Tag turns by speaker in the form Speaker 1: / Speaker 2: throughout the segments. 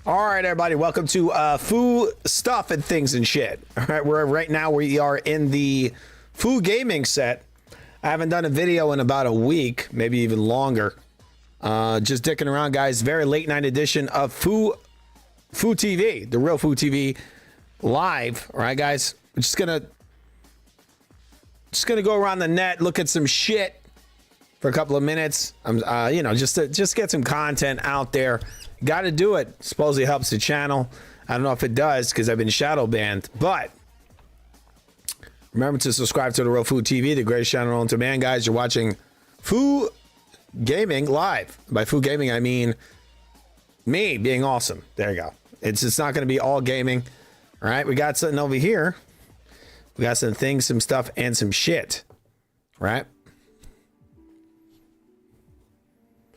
Speaker 1: All right, everybody, welcome to Foo Stuff and Things and Shit. All right, right now we are in the Foo Gaming set. I haven't done a video in about a week, maybe even longer. Just dicking around, guys. Very late night edition of Foo TV, the real Foo TV live. All right, guys, we're just gonna go around the net, look at some shit for a couple of minutes. You know, just get some content out there. Got to do it. Supposedly helps the channel. I don't know if it does because I've been shadow banned, but remember to subscribe to the Real Foo TV, the greatest channel known to man, guys. You're watching Foo Gaming live. By Foo Gaming, I mean me being awesome. There you go. It's not going to be all gaming. All right, we got something over here. We got some things, some stuff, and some shit. Right?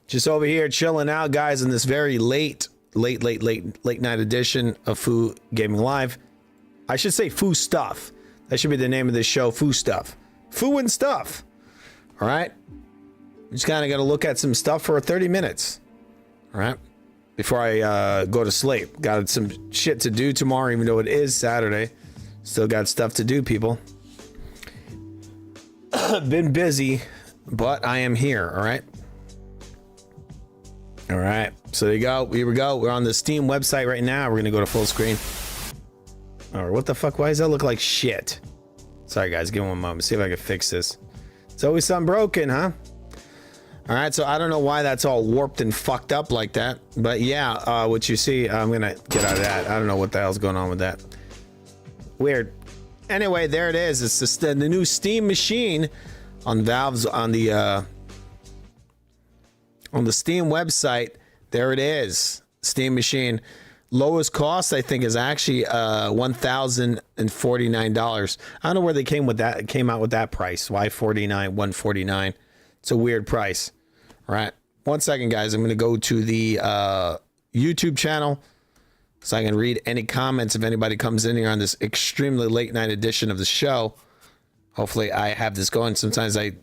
Speaker 1: Just over here chilling out, guys, in this very late night edition of Foo Gaming Live. I should say Foo Stuff. That should be the name of this show, Foo Stuff. Foo and Stuff. All right? Just kind of got to look at some stuff for 30 minutes. All right? Before I go to sleep. Got some shit to do tomorrow, even though it is Saturday. Still got stuff to do, people. Been busy, but I am here, all right? All right, so there you go. Here we go. We're on the Steam website right now. We're gonna go to full screen. All right, what the fuck? Why does that look like shit? Sorry, guys. Give me one moment. See if I can fix this. It's always something broken, huh? All right, so I don't know why that's all warped and fucked up like that, but yeah, what you see, I'm gonna get out of that. I don't know what the hell's going on with that. Weird. Anyway, there it is. It's just the new Steam machine on Valve's on the Steam website. There it is. Steam machine. Lowest cost, I think, is actually $1,049. I don't know where they came out with that price. Why $149? It's a weird price. All right. 1 second, guys. I'm going to go to the YouTube channel so I can read any comments if anybody comes in here on this extremely late night edition of the show. Hopefully I have this going. Sometimes it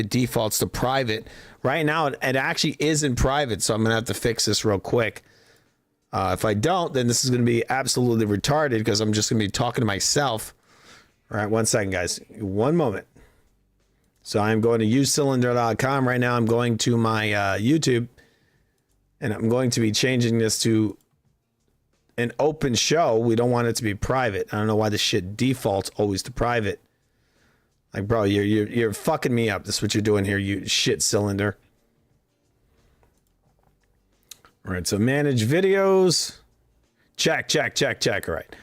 Speaker 1: defaults to private. Right now, it actually is in private, so I'm going to have to fix this real quick. If I don't, then this is going to be absolutely retarded because I'm just going to be talking to myself. All right, 1 second, guys. 1 moment. So I'm going to usecylinder.com right now. I'm going to my YouTube, and I'm going to be changing this to an open show. We don't want it to be private. I don't know why this shit defaults always to private. Like, bro, you're fucking me up. That's what you're doing here, you shit cylinder. All right, so manage videos. Check. All right.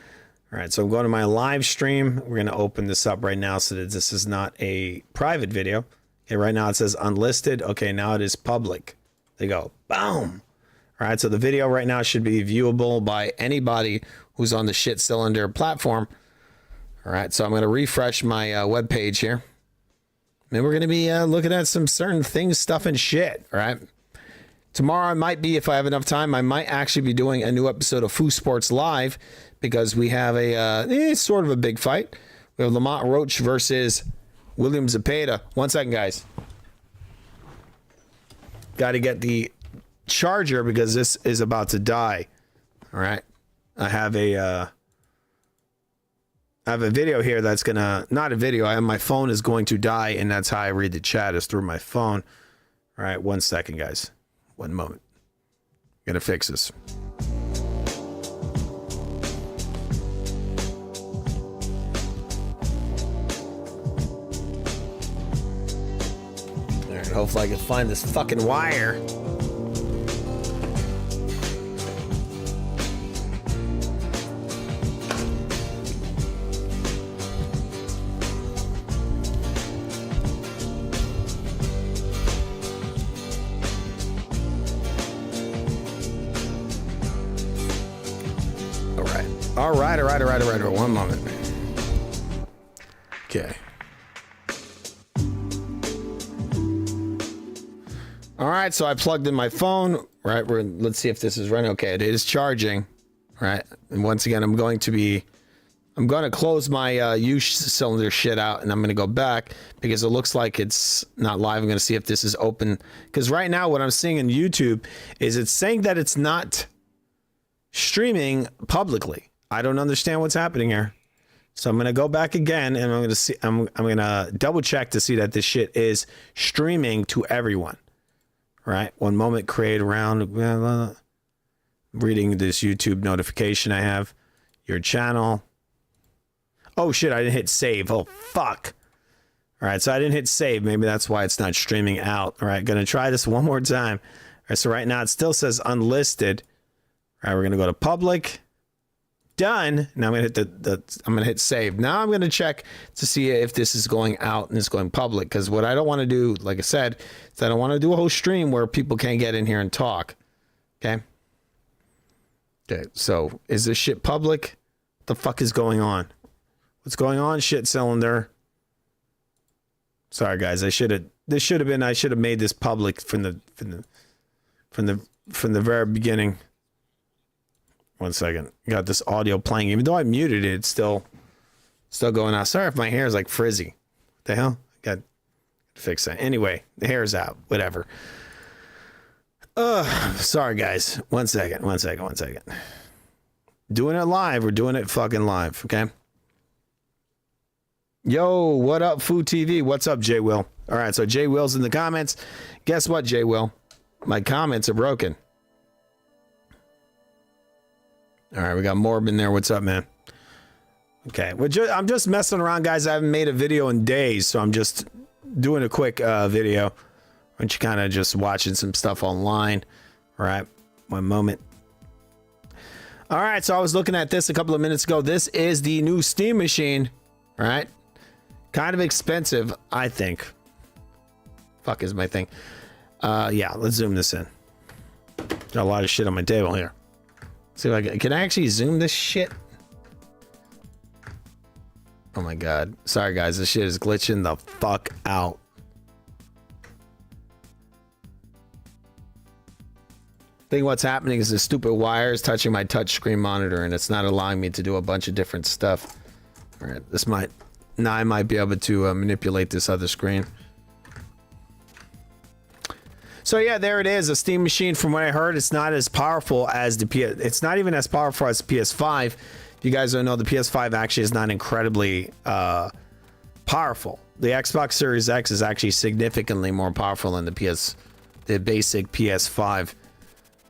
Speaker 1: All right, so I'm going to my live stream. We're going to open this up right now so that this is not a private video. Okay, right now it says unlisted. Okay, now it is public. There you go. Boom. All right, so the video right now should be viewable by anybody who's on the shit cylinder platform. All right, so I'm going to refresh my web page here. And we're going to be looking at some certain things, stuff, and shit. All right. Tomorrow I might be, if I have enough time, I might actually be doing a new episode of Foo Sports Live because we have a sort of a big fight. We have Lamont Roach versus William Zepeda. 1 second, guys. Got to get the charger because this is about to die. All right. I have a video here that's gonna, not a video, my phone is going to die, and that's how I read the chat, is through my phone. All right, 1 second, guys. 1 moment. Gonna fix this. All right, hopefully I can find this fucking wire. All right. 1 moment. Okay. All right, so I plugged in my phone. Right, let's see if this is running. Okay, it is charging. Right, and once again, I'm going to close my use cylinder shit out, and I'm going to go back because it looks like it's not live. I'm going to see if this is open because right now what I'm seeing in YouTube is it's saying that it's not streaming publicly. I don't understand what's happening here. So I'm going to go back again and I'm going to see, I'm going to double check to see that this shit is streaming to everyone. Right? One moment, create around, reading this YouTube notification I have. Your channel. Oh shit, I didn't hit save. Oh fuck. All right, so I didn't hit save. Maybe that's why it's not streaming out. All right, going to try this one more time. All right, so right now it still says unlisted. All right, we're going to go to public. Done. Now I'm gonna hit I'm gonna hit save. Now I'm gonna check to see if this is going out and it's going public. Because what I don't want to do, like I said, is I don't want to do a whole stream where people can't get in here and talk. Okay. Okay. So is this shit public? What the fuck is going on? What's going on, shit cylinder? Sorry guys, I should have made this public from the very beginning. One second. Got this audio playing. Even though I muted it, it's still going out. Sorry if my hair is like frizzy. What the hell? Got to fix that. Anyway, the hair's out. Whatever. Sorry guys. One second. Doing it live. We're doing it fucking live. Okay. Yo, what up, Food TV? What's up, J Will? All right, so J Will's in the comments. Guess what, J Will? My comments are broken. All right, we got Morb in there. What's up, man? Okay, I'm just messing around, guys. I haven't made a video in days, so I'm just doing a quick video. Aren't you kind of just watching some stuff online? All right, one moment. All right, so I was looking at this a couple of minutes ago. This is the new Steam machine. All right, kind of expensive, I think. Fuck is my thing. Yeah, let's zoom this in. Got a lot of shit on my table here. See if can I actually zoom this shit? Oh my god. Sorry guys, this shit is glitching the fuck out. I think what's happening is the stupid wire is touching my touchscreen monitor and it's not allowing me to do a bunch of different stuff. Alright, now I might be able to manipulate this other screen. So yeah, there it is, a Steam machine. From what I heard, it's not as powerful as the it's not even as powerful as the PS5. If you guys don't know, the PS5 actually is not incredibly powerful. The Xbox Series X is actually significantly more powerful than the basic PS5.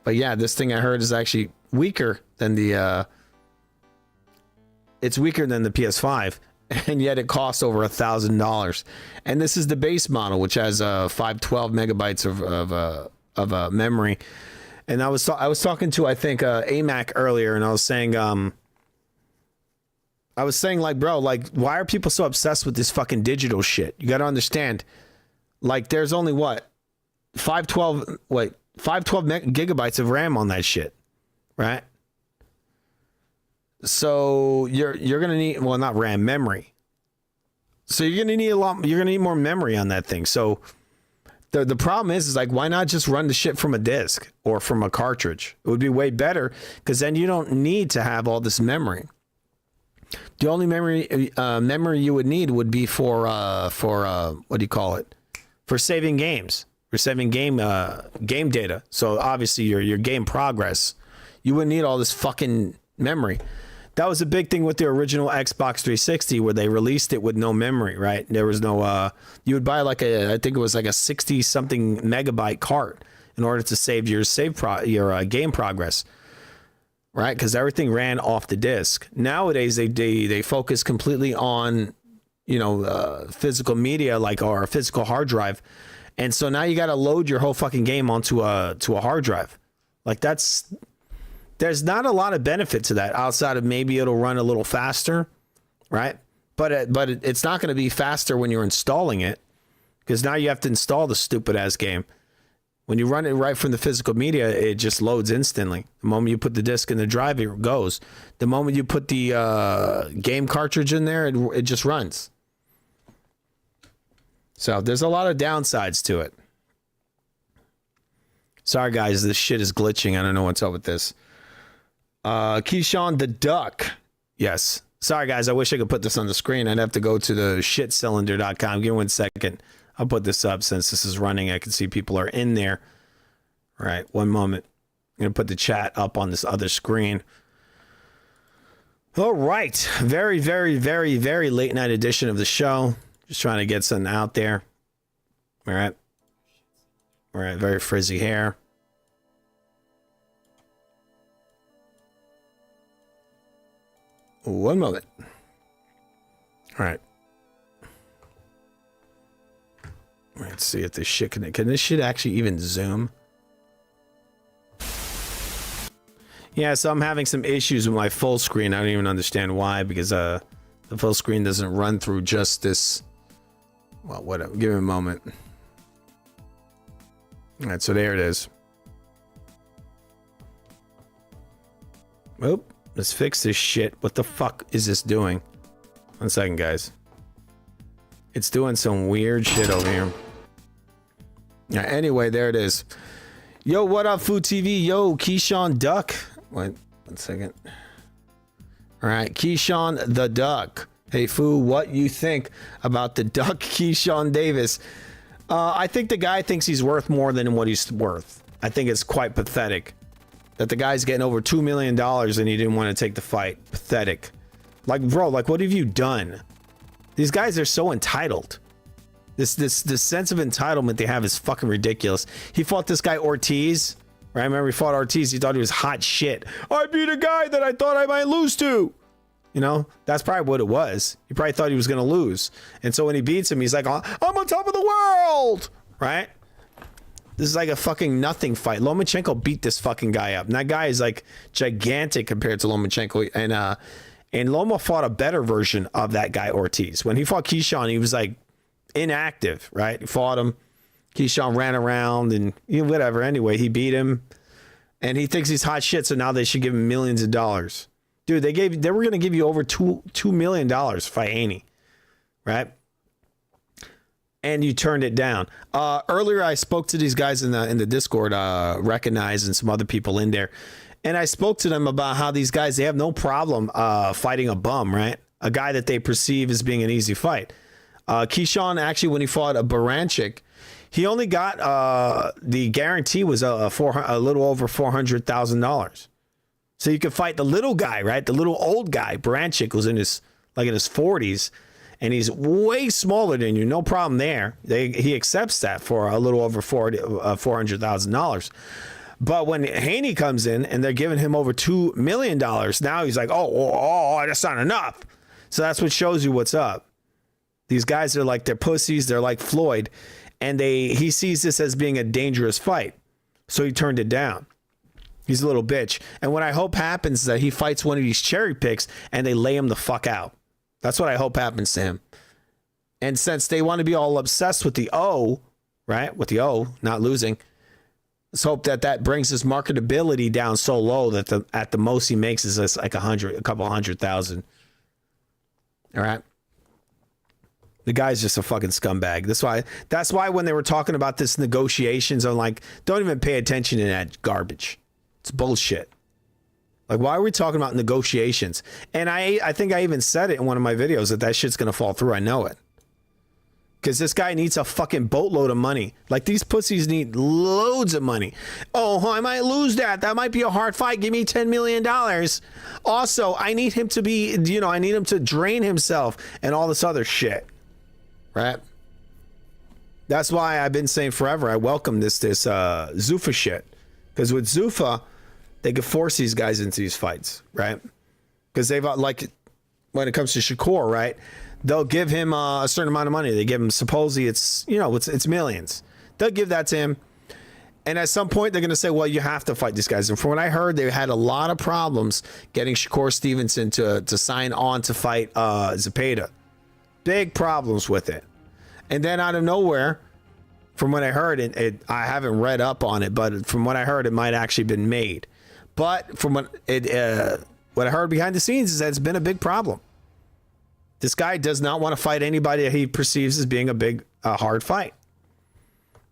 Speaker 1: But yeah, this thing I heard is actually weaker than it's weaker than the PS5. And yet it costs over $1,000, and this is the base model, which has 512 megabytes of memory. And I was talking to, I think, AMAC earlier, and I was saying like, bro, like, why are people so obsessed with this fucking digital shit? You got to understand, like, there's only what 512 gigabytes of RAM on that shit, right? So you're gonna need, well, not RAM, memory. So you're gonna need you're gonna need more memory on that thing. So the problem is like, why not just run the shit from a disc or from a cartridge? It would be way better, because then you don't need to have all this memory. The only memory you would need would be for what do you call it? For saving games. For saving game data. So obviously your game progress. You wouldn't need all this fucking memory. That was a big thing with the original Xbox 360, where they released it with no memory, right? There was no, you would buy like I think it was like a 60 something megabyte cart in order to save your game progress, right? Because everything ran off the disc. Nowadays, they focus completely on, physical media, like, or a physical hard drive. And so now you got to load your whole fucking game onto a hard drive. Like, there's not a lot of benefit to that outside of maybe it'll run a little faster, right? But it's not going to be faster when you're installing it, because now you have to install the stupid ass game. When you run it right from the physical media, it just loads instantly. The moment you put the disc in the drive, it goes. The moment you put the game cartridge in there, it just runs. So there's a lot of downsides to it. Sorry guys, this shit is glitching. I don't know what's up with this. Keyshawn the Duck. Yes. Sorry, guys. I wish I could put this on the screen. I'd have to go to the shitcylinder.com. Give me 1 second. I'll put this up since this is running. I can see people are in there. All right. One moment. I'm gonna put the chat up on this other screen. All right, very, very, very, very late night edition of the show. Just trying to get something out there. All right, very frizzy hair. One moment. All right. Let's see if this shit can this shit actually even zoom? Yeah, so I'm having some issues with my full screen. I don't even understand why, because the full screen doesn't run through just this. Well, whatever. Give me a moment. All right, so there it is. Oop, let's fix this shit. What the fuck is this doing? 1 second, guys. It's doing some weird shit over here. Yeah, anyway, there it is. Yo, what up, Food TV? Yo, Keyshawn Duck. Wait, 1 second. All right, Keyshawn the Duck. Hey, Foo, what you think about the Duck, Keyshawn Davis? I think the guy thinks he's worth more than what he's worth. I think it's quite pathetic that the guy's getting over $2 million and he didn't want to take the fight. Pathetic. Like, bro, like, what have you done? These guys are so entitled. This sense of entitlement they have is fucking ridiculous. He fought this guy Ortiz. Right? I remember he fought Ortiz. He thought he was hot shit. I beat a guy that I thought I might lose to. You know, that's probably what it was. He probably thought he was going to lose. And so when he beats him, he's like, I'm on top of the world. Right? This is like a fucking nothing fight. Lomachenko beat this fucking guy up. And that guy is like gigantic compared to Lomachenko. And Loma fought a better version of that guy Ortiz. When he fought Keyshawn, he was like inactive, right? He fought him. Keyshawn ran around and whatever. Anyway, he beat him. And he thinks he's hot shit, so now they should give him millions of dollars. Dude, they were going to give you over $2 million for Haney, right? And you turned it down. Earlier, I spoke to these guys in the Discord, Recognize, and some other people in there. And I spoke to them about how these guys, they have no problem fighting a bum, right? A guy that they perceive as being an easy fight. Keyshawn, actually, when he fought a Baranchik, he only got the guarantee was a little over $400,000. So you could fight the little guy, right? The little old guy. Baranchik was in his 40s, and he's way smaller than you. No problem there. He accepts that for a little over $400,000. But when Haney comes in and they're giving him over $2 million, now he's like, oh, that's not enough. So that's what shows you what's up. These guys are like, they're pussies. They're like Floyd. And he sees this as being a dangerous fight. So he turned it down. He's a little bitch. And what I hope happens is that he fights one of these cherry picks and they lay him the fuck out. That's what I hope happens to him. And since they want to be all obsessed with the O, right? With the O, not losing. Let's hope that brings his marketability down so low that at the most he makes is like a couple 100,000. All right. The guy's just a fucking scumbag. That's why when they were talking about this negotiations, I'm like, don't even pay attention to that garbage. It's bullshit. Like, why are we talking about negotiations? And I think I even said it in one of my videos that shit's going to fall through. I know it. Because this guy needs a fucking boatload of money. Like, these pussies need loads of money. Oh, I might lose that. That might be a hard fight. Give me $10 million. Also, I need him to be, I need him to drain himself and all this other shit. Right? That's why I've been saying forever, I welcome this Zuffa shit. Because with Zuffa, they could force these guys into these fights, right? Because they've, like, when it comes to Shakur, right? They'll give him a certain amount of money. They give him, supposedly it's millions. They'll give that to him. And at some point, they're going to say, well, you have to fight these guys. And from what I heard, they had a lot of problems getting Shakur Stevenson to sign on to fight Zepeda. Big problems with it. And then out of nowhere, from what I heard, I haven't read up on it, but from what I heard, it might actually been made. But from what I heard behind the scenes is that it's been a big problem. This guy does not want to fight anybody that he perceives as being a hard fight.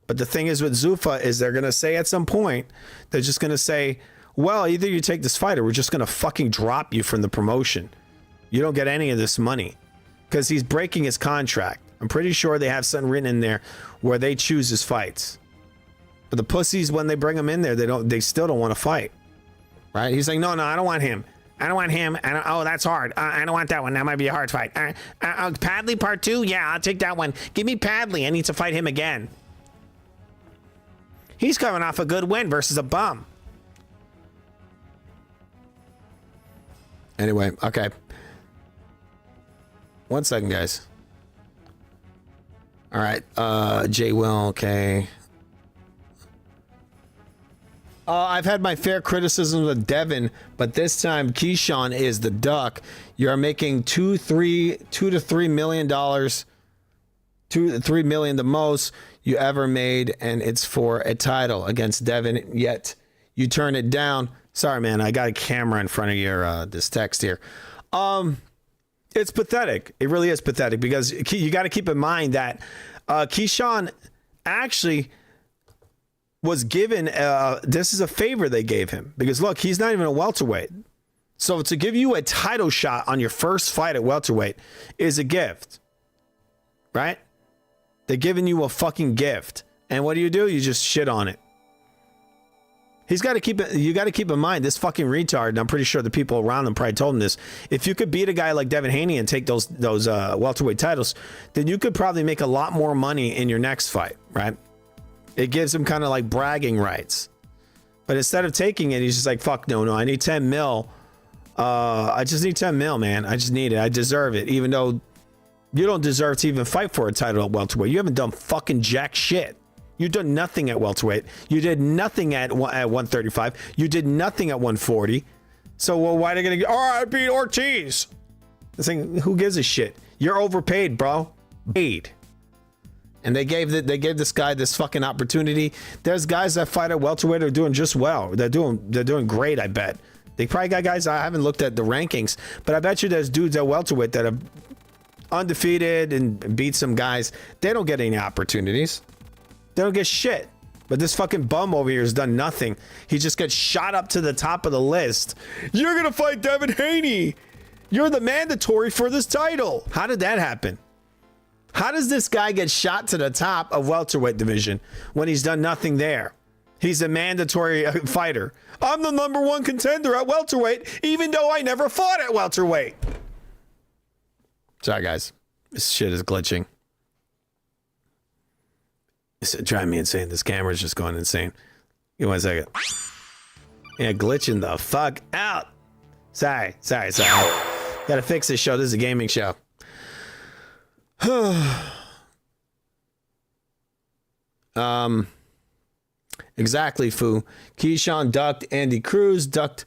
Speaker 1: But the thing is with Zuffa is they're going to say at some point, they're just going to say, well, either you take this fight or we're just going to fucking drop you from the promotion. You don't get any of this money because he's breaking his contract. I'm pretty sure they have something written in there where they choose his fights. But the pussies, when they bring him in there, they still don't want to fight. Right? He's like, no, I don't want him. I don't want him. Oh, that's hard. I don't want that one. That might be a hard fight. Padley part 2? Yeah, I'll take that one. Give me Padley. I need to fight him again. He's coming off a good win versus a bum. Anyway, okay. 1 second, guys. All right. Jay Will, okay. I've had my fair criticisms of Devin, but this time Keyshawn is the duck. You're making $2 to $3 million, $2 to $3 million, the most you ever made, and it's for a title against Devin. Yet you turn it down. Sorry, man. I got a camera in front of your this text here. It's pathetic. It really is pathetic because you got to keep in mind that Keyshawn actually was given, this is a favor they gave him because look, he's not even a welterweight. So to give you a title shot on your first fight at welterweight is a gift, right? They're giving you a fucking gift. And what do? You just shit on it. You got to keep in mind this fucking retard, and I'm pretty sure the people around him probably told him this. If you could beat a guy like Devin Haney and take those welterweight titles, then you could probably make a lot more money in your next fight, right? It gives him kind of like bragging rights. But instead of taking it, he's just like, fuck no, I need 10 mil. I just need 10 mil, man. I just need it. I deserve it. Even though you don't deserve to even fight for a title at welterweight. You haven't done fucking jack shit. You've done nothing at welterweight. You did nothing at 135. You did nothing at 140. So, well, why are they going to get, I beat Ortiz. The thing, who gives a shit? You're overpaid, bro. Paid. And they gave this guy this fucking opportunity. There's guys that fight at welterweight are doing just well. They're doing great, I bet. They probably got guys, I haven't looked at the rankings, but I bet you there's dudes at welterweight that are undefeated and beat some guys. They don't get any opportunities. They don't get shit. But this fucking bum over here has done nothing. He just gets shot up to the top of the list. You're going to fight Devin Haney. You're the mandatory for this title. How did that happen? How does this guy get shot to the top of welterweight division when he's done nothing there? He's a mandatory fighter. I'm the #1 contender at welterweight, even though I never fought at welterweight. Sorry, guys. This shit is glitching. It's driving me insane. This camera's just going insane. Give me 1 second. Yeah, glitching the fuck out. Sorry. Gotta fix this show. This is a gaming show. Exactly, Foo. Keyshawn ducked Andy Cruz, ducked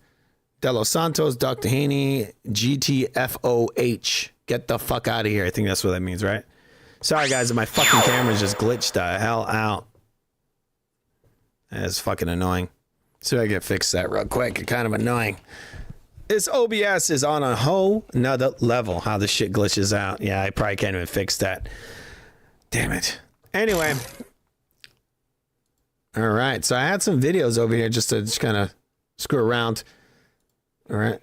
Speaker 1: De Los Santos, ducked Haney, GTFOH. Get the fuck out of here. I think that's what that means, right? Sorry, guys, my fucking camera's just glitched the hell out. That's fucking annoying. So I can fix that real quick. It's kind of annoying. This OBS is on a whole nother level, how this shit glitches out. Yeah, I probably can't even fix that. Damn it. Anyway. All right, so I had some videos over here just to kind of screw around. All right.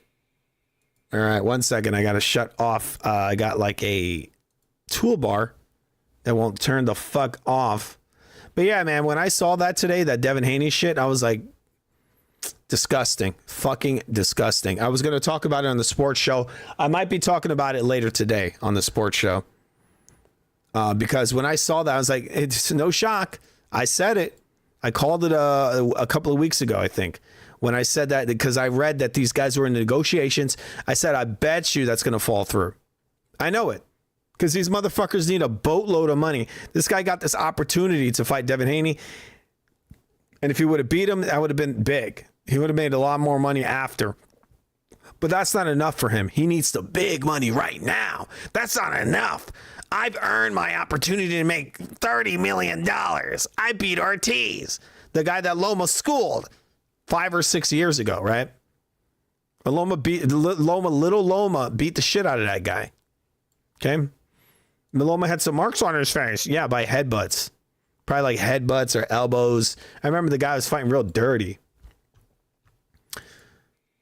Speaker 1: 1 second. I got to shut off. I got like a toolbar that won't turn the fuck off. But yeah, man, when I saw that today, that Devin Haney shit, I was like, disgusting. Fucking disgusting. I was going to talk about it on the sports show. I might be talking about it later today on the sports show. Because when I saw that, I was like, it's no shock. I said it. I called it a couple of weeks ago, I think, when I said that, because I read that these guys were in negotiations. I said, I bet you that's going to fall through. I know it, because these motherfuckers need a boatload of money. This guy got this opportunity to fight Devin Haney, and if he would have beat him, that would have been big. He would have made a lot more money after. But that's not enough for him. He needs the big money right now. That's not enough. I've earned my opportunity to make $30 million. I beat Ortiz, the guy that Loma schooled 5 or 6 years ago, right? Little Loma beat the shit out of that guy. Okay? Loma had some marks on his face. Yeah, by headbutts. Probably like headbutts or elbows. I remember the guy was fighting real dirty.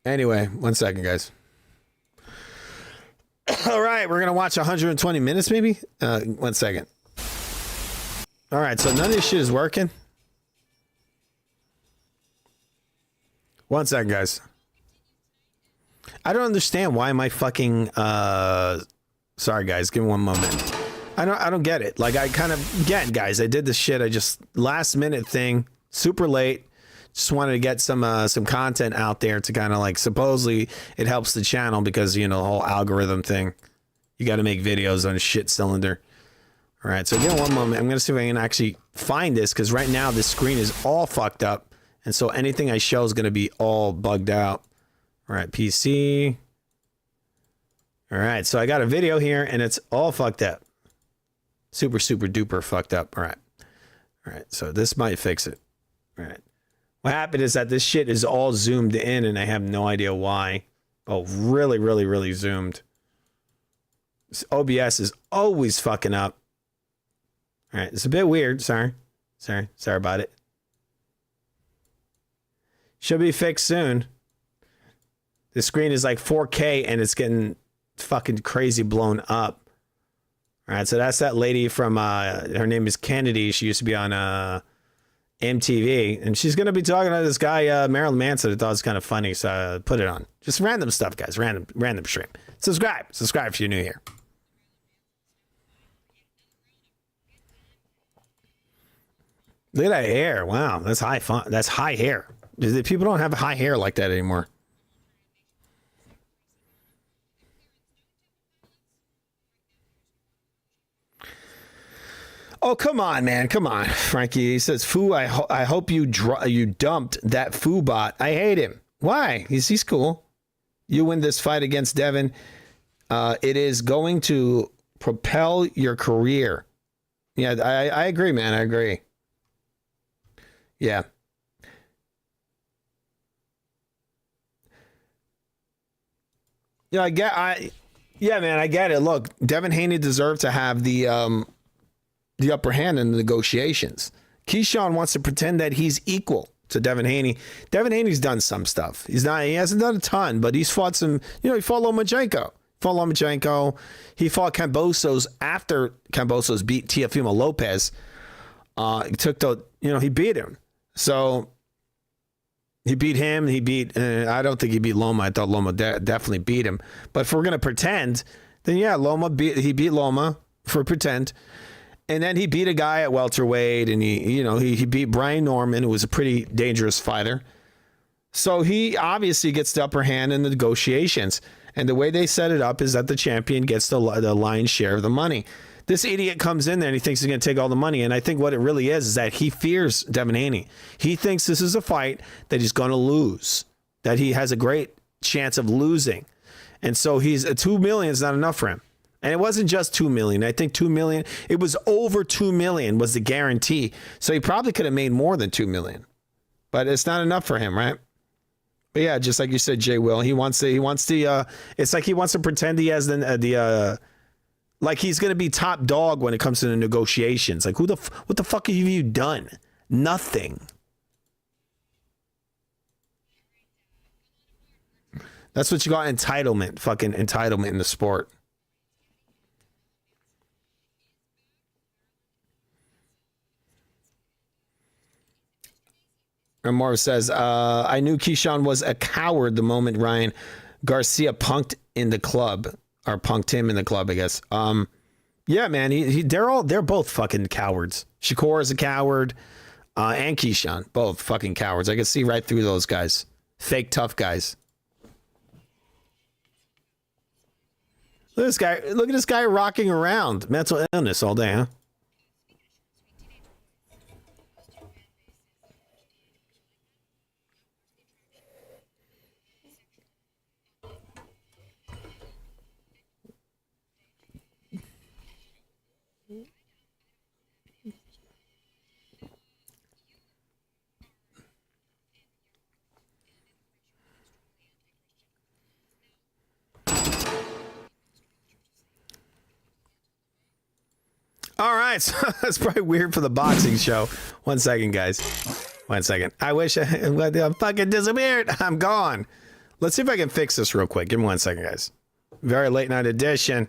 Speaker 1: Anyway, 1 second, guys. All right, we're going to watch 120 minutes maybe. 1 second. All right, so none of this shit is working. One second, guys. I don't understand why my fucking sorry guys, give me one moment. I don't get it. Like I kind of get, guys. I did this shit. I just last minute thing, super late. Just wanted to get some content out there to kind of like, supposedly it helps the channel because, you know, the whole algorithm thing. You got to make videos on a shit cylinder. All right, so give me one moment. I'm going to see if I can actually find this because right now this screen is all fucked up. And so anything I show is going to be all bugged out. All right, PC. All right, so I got a video here and it's all fucked up. Super, super duper fucked up. All right. All right, so this might fix it. All right. What happened is that this shit is all zoomed in and I have no idea why. Oh, really, really, really zoomed. This OBS is always fucking up. All right, it's a bit weird. Sorry about it. Should be fixed soon. The screen is like 4K and it's getting fucking crazy blown up. All right, so that's that lady from, her name is Kennedy. She used to be on MTV. And she's going to be talking to this guy, Marilyn Manson. I thought it was kind of funny, so I put it on. Just random stuff, guys. Random stream. Subscribe if you're new here. Look at that hair. Wow, that's high fun. That's high hair. People don't have high hair like that anymore. Oh, come on, man. Come on, Frankie. He says, Foo, I hope you dumped that Foo bot. I hate him. Why? He's cool. You win this fight against Devin. It is going to propel your career. Yeah, I agree, man. I agree. Yeah. Yeah, yeah, man, I get it. Look, Devin Haney deserved to have the upper hand in the negotiations. Keyshawn wants to pretend that he's equal to Devin Haney. Devin Haney's done some stuff. He hasn't done a ton, but he's fought some, he fought Lomachenko. He fought Kambosos after Kambosos beat Teofimo Lopez. He beat him. So he beat him. I don't think he beat Loma. I thought Loma definitely beat him. But if we're going to pretend, then yeah, he beat Loma for pretend. And then he beat a guy at welterweight, and he beat Brian Norman, who was a pretty dangerous fighter. So he obviously gets the upper hand in the negotiations. And the way they set it up is that the champion gets the lion's share of the money. This idiot comes in there and he thinks he's going to take all the money. And I think what it really is that he fears Devin Haney. He thinks this is a fight that he's going to lose, that he has a great chance of losing. And so $2 million is not enough for him. And it wasn't just 2 million. I think 2 million. It was over 2 million was the guarantee. So he probably could have made more than 2 million, but it's not enough for him, right? But yeah, just like you said, Jay Will, it's like he wants to pretend he has like he's going to be top dog when it comes to the negotiations. Like what the fuck have you done? Nothing. That's what you got, entitlement, fucking entitlement in the sport. And Morris says, I knew Keyshawn was a coward the moment Ryan Garcia punked in the club, or punked him in the club, I guess. Yeah, man, they're both fucking cowards. Shakur is a coward, and Keyshawn, both fucking cowards. I can see right through those guys. Fake tough guys. Look at this guy rocking around. Mental illness all day, huh? All right, so that's probably weird for the boxing show. 1 second, guys. 1 second. I wish I'm fucking disappeared. I'm gone. Let's see if I can fix this real quick. Give me 1 second, guys. Very late night edition.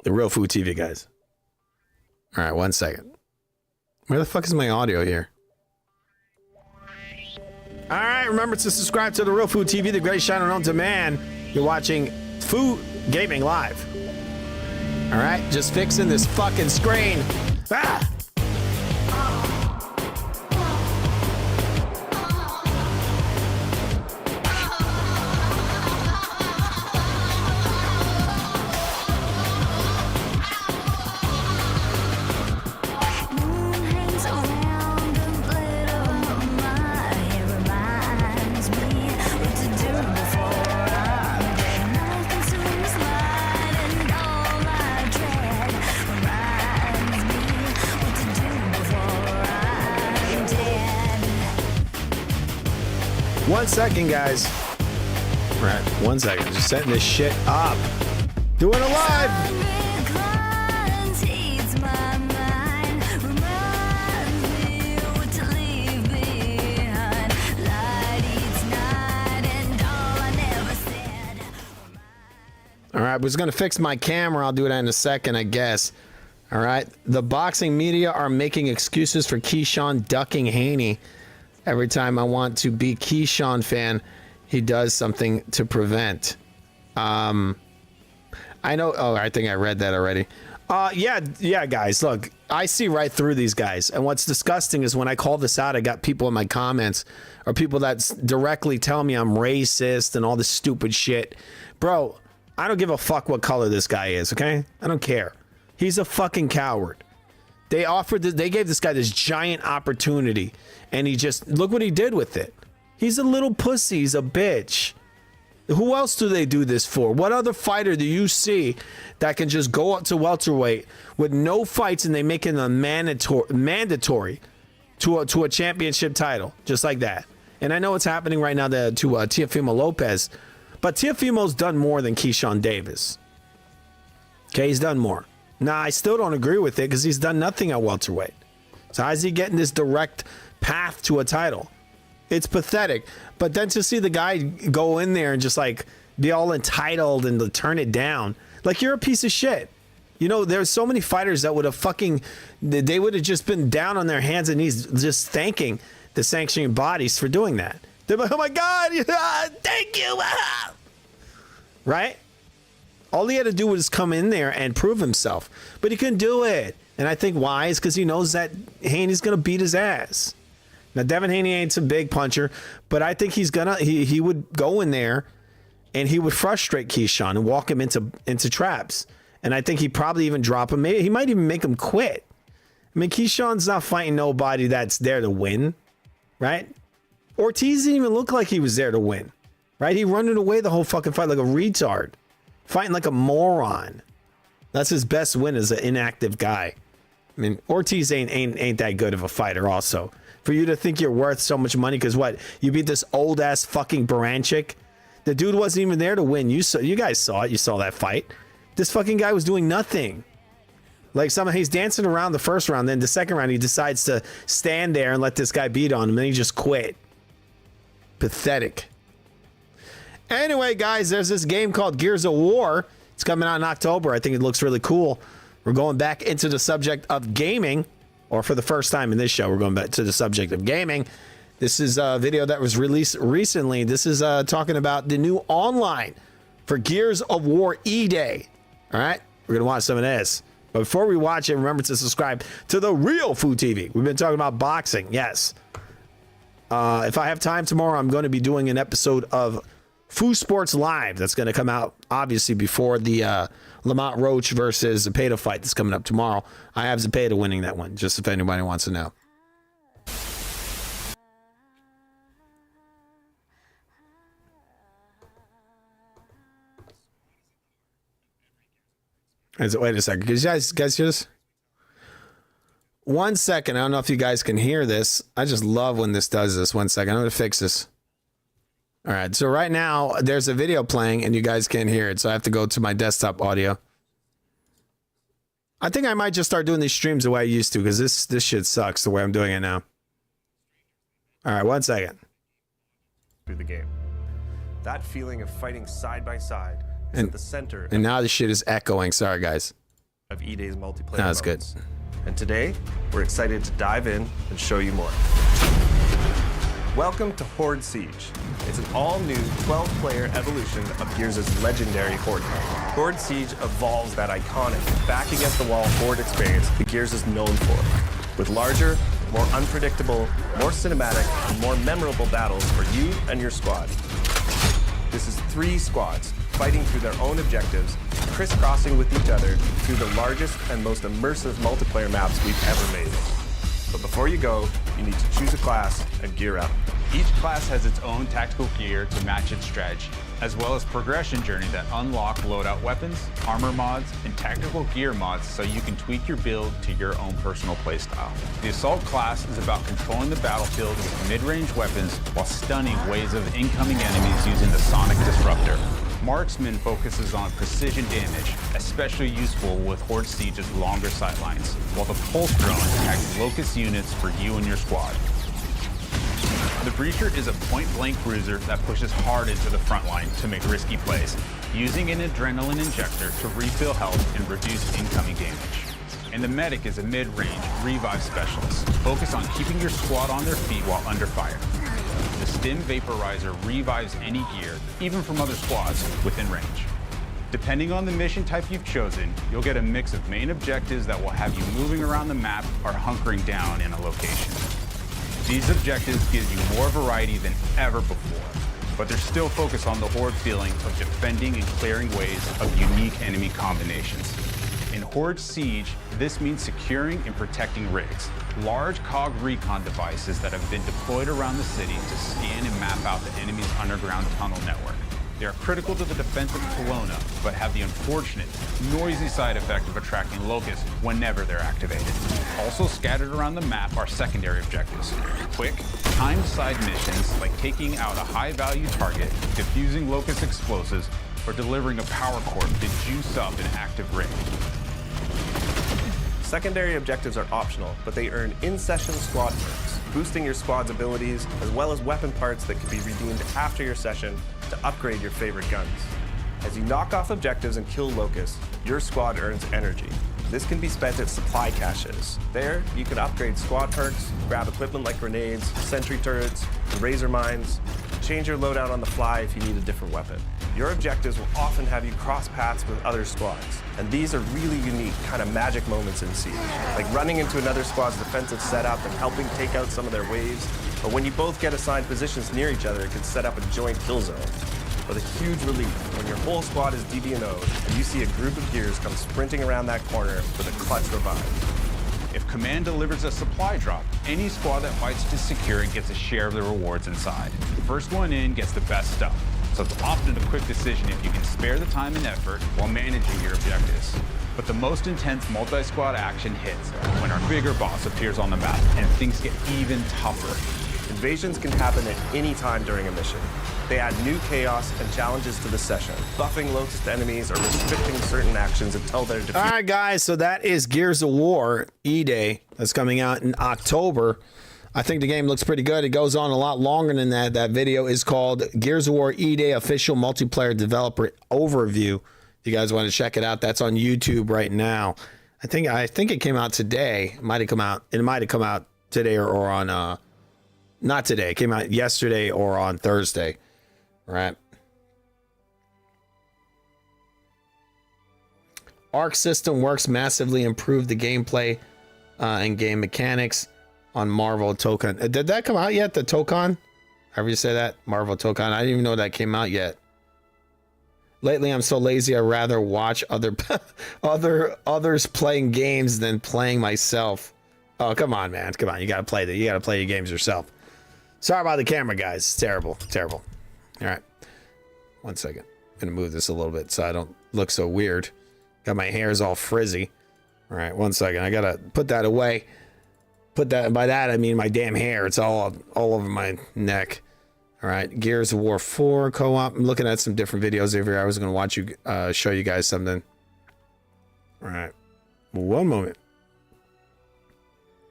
Speaker 1: The Real Food TV, guys. All right, 1 second. Where the fuck is my audio here? All right, remember to subscribe to The Real Food TV, the greatest channel on demand. You're watching Food Gaming Live. All right, just fixing this fucking screen. Ah! One second, guys. Right, 1 second. Just setting this shit up. Doing it live. All right, I was going to fix my camera. I'll do that in a second, I guess. All right. The boxing media are making excuses for Keyshawn ducking Haney. Every time I want to be Keyshawn fan, he does something to prevent. I know. Oh, I think I read that already. Yeah, guys. Look, I see right through these guys. And what's disgusting is when I call this out, I got people in my comments or people that directly tell me I'm racist and all this stupid shit. Bro, I don't give a fuck what color this guy is, okay? I don't care. He's a fucking coward. They gave this guy this giant opportunity, and he just, look what he did with it. He's a little pussy. He's a bitch. Who else do they do this for? What other fighter do you see that can just go up to welterweight with no fights and they make it a mandatory to a championship title, just like that? And I know it's happening right now to Teofimo Lopez, but Teofimo's done more than Keyshawn Davis. Okay, he's done more. Now, I still don't agree with it because he's done nothing at welterweight. So how's he getting this direct path to a title? It's pathetic. But then to see the guy go in there and just like be all entitled and to turn it down, like you're a piece of shit. You know, there's so many fighters that would have they would have just been down on their hands and knees just thanking the sanctioning bodies for doing that. They're like, oh my God, thank you. Right? All he had to do was come in there and prove himself. But he couldn't do it. And I think why is because he knows that Haney's going to beat his ass. Now, Devin Haney ain't some big puncher, but I think he would go in there and he would frustrate Keyshawn and walk him into traps. And I think he'd probably even drop him. Maybe he might even make him quit. I mean, Keyshawn's not fighting nobody that's there to win, right? Ortiz didn't even look like he was there to win, right? He running away the whole fucking fight like a retard. Fighting like a moron. That's his best win as an inactive guy. I mean, Ortiz ain't that good of a fighter also. For you to think you're worth so much money because what? You beat this old ass fucking Baranchik? The dude wasn't even there to win. You guys saw it. You saw that fight. This fucking guy was doing nothing. Like he's dancing around the first round. Then the second round, he decides to stand there and let this guy beat on him. And he just quit. Pathetic. Anyway, guys, there's this game called Gears of War. It's coming out in October. I think it looks really cool. We're going back into the subject of gaming, or for the first time in this show, we're going back to the subject of gaming. This is a video that was released recently. This is talking about the new online for Gears of War E-Day. All right, we're going to watch some of this. But before we watch it, remember to subscribe to The Real Food TV. We've been talking about boxing, yes. If I have time tomorrow, I'm going to be doing an episode of Food Sports Live that's going to come out obviously before the Lamont Roach versus Zepeda fight that's coming up tomorrow. I have Zepeda winning that one, just if anybody wants to know. Wait a second. Can you guys hear this? 1 second. I don't know if you guys can hear this. I just love when this does this. 1 second. I'm going to fix this. All right, so right now there's a video playing and you guys can't hear it, so I have to go to my desktop audio. I think I might just start doing these streams the way I used to because this shit sucks the way I'm doing it now. All right, 1 second.
Speaker 2: Through the game, that feeling of fighting side by side is at the center.
Speaker 1: And now the shit is echoing. Sorry, guys.
Speaker 2: Of E-Day's multiplayer.
Speaker 1: That's good.
Speaker 2: And today we're excited to dive in and show you more. Welcome to Horde Siege. It's an all-new 12-player evolution of Gears' legendary Horde mode. Horde Siege evolves that iconic, back-against-the-wall Horde experience that Gears is known for, with larger, more unpredictable, more cinematic, and more memorable battles for you and your squad. This is 3 squads fighting through their own objectives, crisscrossing with each other through the largest and most immersive multiplayer maps we've ever made. But before you go, you need to choose a class and gear up.
Speaker 3: Each class has its own tactical gear to match its strategy, as well as progression journey that unlock loadout weapons, armor mods, and tactical gear mods so you can tweak your build to your own personal playstyle. The Assault class is about controlling the battlefield with mid-range weapons while stunning waves of incoming enemies using the Sonic Disruptor. Marksman focuses on precision damage, especially useful with Horde Siege's longer sightlines, while the Pulse Drone attacks Locust units for you and your squad. The Breacher is a point-blank cruiser that pushes hard into the front line to make risky plays, using an adrenaline injector to refill health and reduce incoming damage. And the Medic is a mid-range revive specialist, focused on keeping your squad on their feet while under fire. The Stim Vaporizer revives any gear, even from other squads, within range. Depending on the mission type you've chosen, you'll get a mix of main objectives that will have you moving around the map or hunkering down in a location. These objectives give you more variety than ever before, but they're still focused on the Horde feeling of defending and clearing waves of unique enemy combinations. In Horde Siege, this means securing and protecting rigs, large COG recon devices that have been deployed around the city to scan and map out the enemy's underground tunnel network. They are critical to the defense of Kelowna, but have the unfortunate, noisy side effect of attracting locusts whenever they're activated. Also scattered around the map are secondary objectives. Quick, timed side missions like taking out a high-value target, defusing locust explosives, or delivering a power cord to juice up an active rig.
Speaker 2: Secondary objectives are optional, but they earn in-session squad perks, boosting your squad's abilities, as well as weapon parts that can be redeemed after your session to upgrade your favorite guns. As you knock off objectives and kill locusts, your squad earns energy. This can be spent at supply caches. There, you can upgrade squad perks, grab equipment like grenades, sentry turrets, and razor mines, change your loadout on the fly if you need a different weapon. Your objectives will often have you cross paths with other squads, and these are really unique kind of magic moments in Siege, like running into another squad's defensive setup and helping take out some of their waves, or when you both get assigned positions near each other, it can set up a joint kill zone. But a huge relief when your whole squad is DB&O'd and you see a group of Gears come sprinting around that corner with a clutch revive.
Speaker 3: If Command delivers a supply drop, any squad that fights to secure it gets a share of the rewards inside. The first one in gets the best stuff, so it's often a quick decision if you can spare the time and effort while managing your objectives. But the most intense multi-squad action hits when our bigger boss appears on the map and things get even tougher.
Speaker 2: Invasions can happen at any time during a mission. They add new chaos and challenges to the session, buffing locust enemies or restricting certain actions until they're defeated.
Speaker 1: All right, guys, so that is Gears of War E-Day that's coming out in October. I think the game looks pretty good. It goes on a lot longer than that. That video is called Gears of War E-Day Official Multiplayer Developer Overview. If you guys want to check it out, that's on YouTube right now. I think it came out today. It might have come out today or on not today. It came out yesterday or on Thursday. Right. Arc system works massively improved the gameplay and game mechanics on Marvel Tokon. Did that come out yet? The Tokon? However you say that? Marvel Tokon. I didn't even know that came out yet. Lately, I'm so lazy. I'd rather watch others playing games than playing myself. Oh, come on, man. Come on. You gotta play your games yourself. Sorry about the camera, guys. It's terrible. Terrible. All right. 1 second. I'm going to move this a little bit so I don't look so weird. Got my hairs all frizzy. All right. 1 second. I got to put that away. By that, I mean my damn hair. It's all over my neck. All right. Gears of War 4 co-op. I'm looking at some different videos over here. I was going to show you guys something. All right. 1 moment.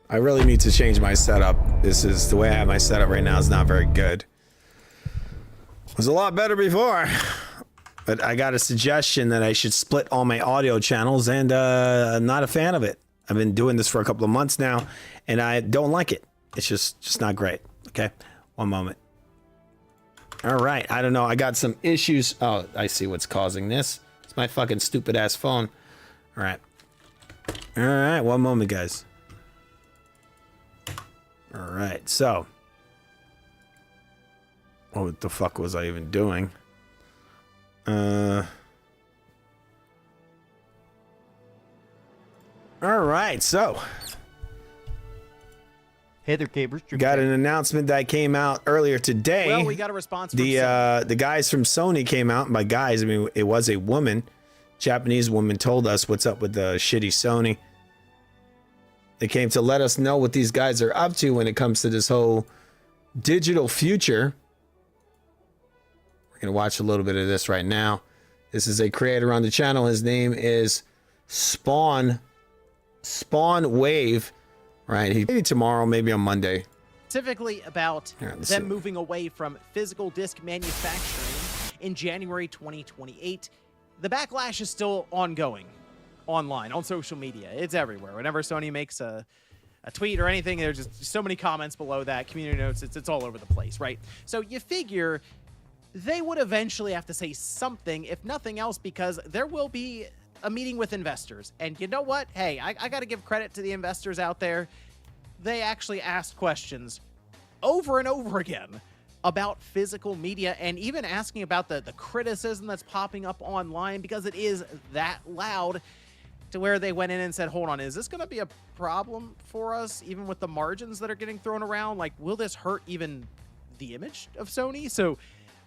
Speaker 1: I really need to change my setup. This is the way I have my setup right now is not very good. It was a lot better before, but I got a suggestion that I should split all my audio channels, and I'm not a fan of it. I've been doing this for a couple of months now, and I don't like it. It's just not great. Okay. One moment. All right. I don't know. I got some issues. Oh, I see what's causing this. It's my fucking stupid ass phone. All right. All right. One moment, guys. All right. So. What the fuck was I even doing? All right. So.
Speaker 4: Hey there, Cabers.
Speaker 1: Got an announcement that came out earlier today.
Speaker 5: Well, we got a response from
Speaker 1: the guys from Sony came out, and by guys I mean it was a woman, Japanese woman, told us what's up with the shitty Sony. They came to let us know what these guys are up to when it comes to this whole digital future. We're gonna watch a little bit of this right now. This is a creator on the channel. His name is Spawn Wave. Right, maybe tomorrow, maybe on Monday.
Speaker 5: specifically about
Speaker 1: Let's
Speaker 5: them
Speaker 1: see.
Speaker 5: moving away from physical disc manufacturing in January 2028. The backlash is still ongoing online, on social media. It's everywhere. Whenever Sony makes a tweet or anything, there's just so many comments below that, community notes, it's all over the place, right? So you figure they would eventually have to say something, if nothing else, because there will be a meeting with investors. And you know what? Hey, I got to give credit to the investors out there. They actually asked questions over and over again about physical media, and even asking about the criticism that's popping up online, because it is that loud, to where they went in and said, hold on, is this going to be a problem for us, even with the margins that are getting thrown around? Like, will this hurt even the image of Sony? So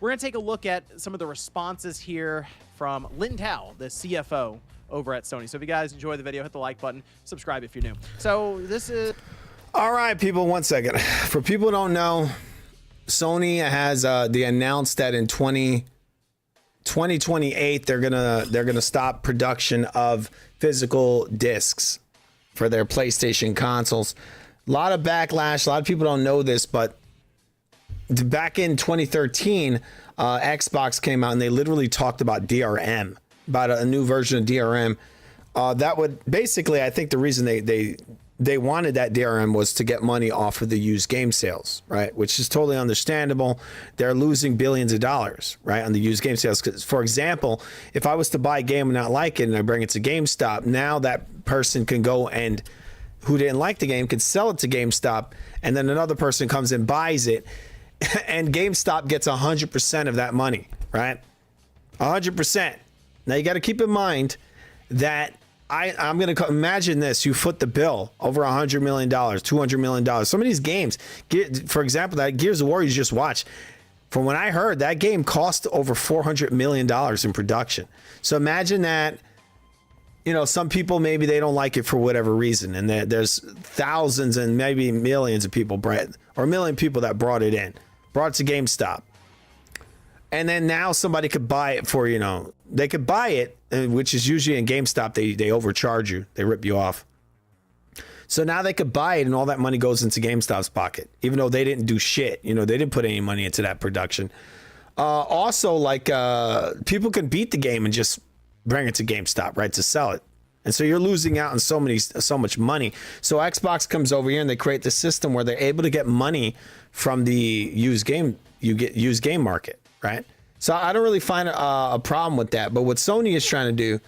Speaker 5: we're going to take a look at some of the responses here from Lin Tao, the CFO over at Sony. So if you guys enjoy the video, hit the like button, subscribe if you're new. So this is...
Speaker 1: All right, people, 1 second. For people who don't know, Sony has they announced that in 2028 they're gonna stop production of physical discs for their PlayStation consoles. A lot of backlash. A lot of people don't know this, but back in 2013, Xbox came out and they literally talked about DRM, about a new version of DRM. That would basically, I think the reason they wanted that DRM was to get money off of the used game sales, right? Which is totally understandable. They're losing billions of dollars, right, on the used game sales. Because, for example, if I was to buy a game and not like it and I bring it to GameStop, now that person can go and, who didn't like the game, could sell it to GameStop, and then another person comes and buys it, and GameStop gets 100% of that money, right? 100%. Now you got to keep in mind that I'm going to imagine this. You foot the bill over $100 million, $200 million. Some of these games, for example, that Gears of War you just watched, from what I heard, that game cost over $400 million in production. So imagine that, you know, some people, maybe they don't like it for whatever reason. And there's thousands and maybe millions of people, or a million people that brought it to GameStop. And then now somebody could buy it for, you know, they could buy it, which is usually in GameStop, they overcharge you. They rip you off. So now they could buy it and all that money goes into GameStop's pocket, even though they didn't do shit. You know, they didn't put any money into that production. Also, like, people can beat the game and just bring it to GameStop, right, to sell it. And so you're losing out on so much money. So Xbox comes over here and they create this system where they're able to get money from the used game market, right? So I don't really find a problem with that. But what Sony is trying to do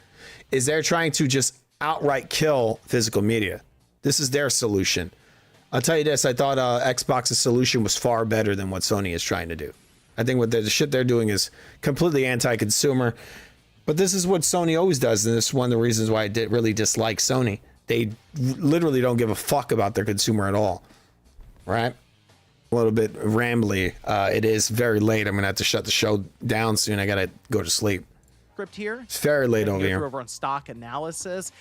Speaker 1: is they're trying to just outright kill physical media. This is their solution. I'll tell you this, I thought Xbox's solution was far better than what Sony is trying to do. I think what the shit they're doing is completely anti-consumer. But this is what Sony always does, and this is one of the reasons why I really dislike Sony. They literally don't give a fuck about their consumer at all, right? A little bit rambly. It is very late. I'm going to have to shut the show down soon. I got to go to sleep.
Speaker 5: Script here.
Speaker 1: It's very late over
Speaker 5: Go
Speaker 1: here.
Speaker 5: through over on stock analysis.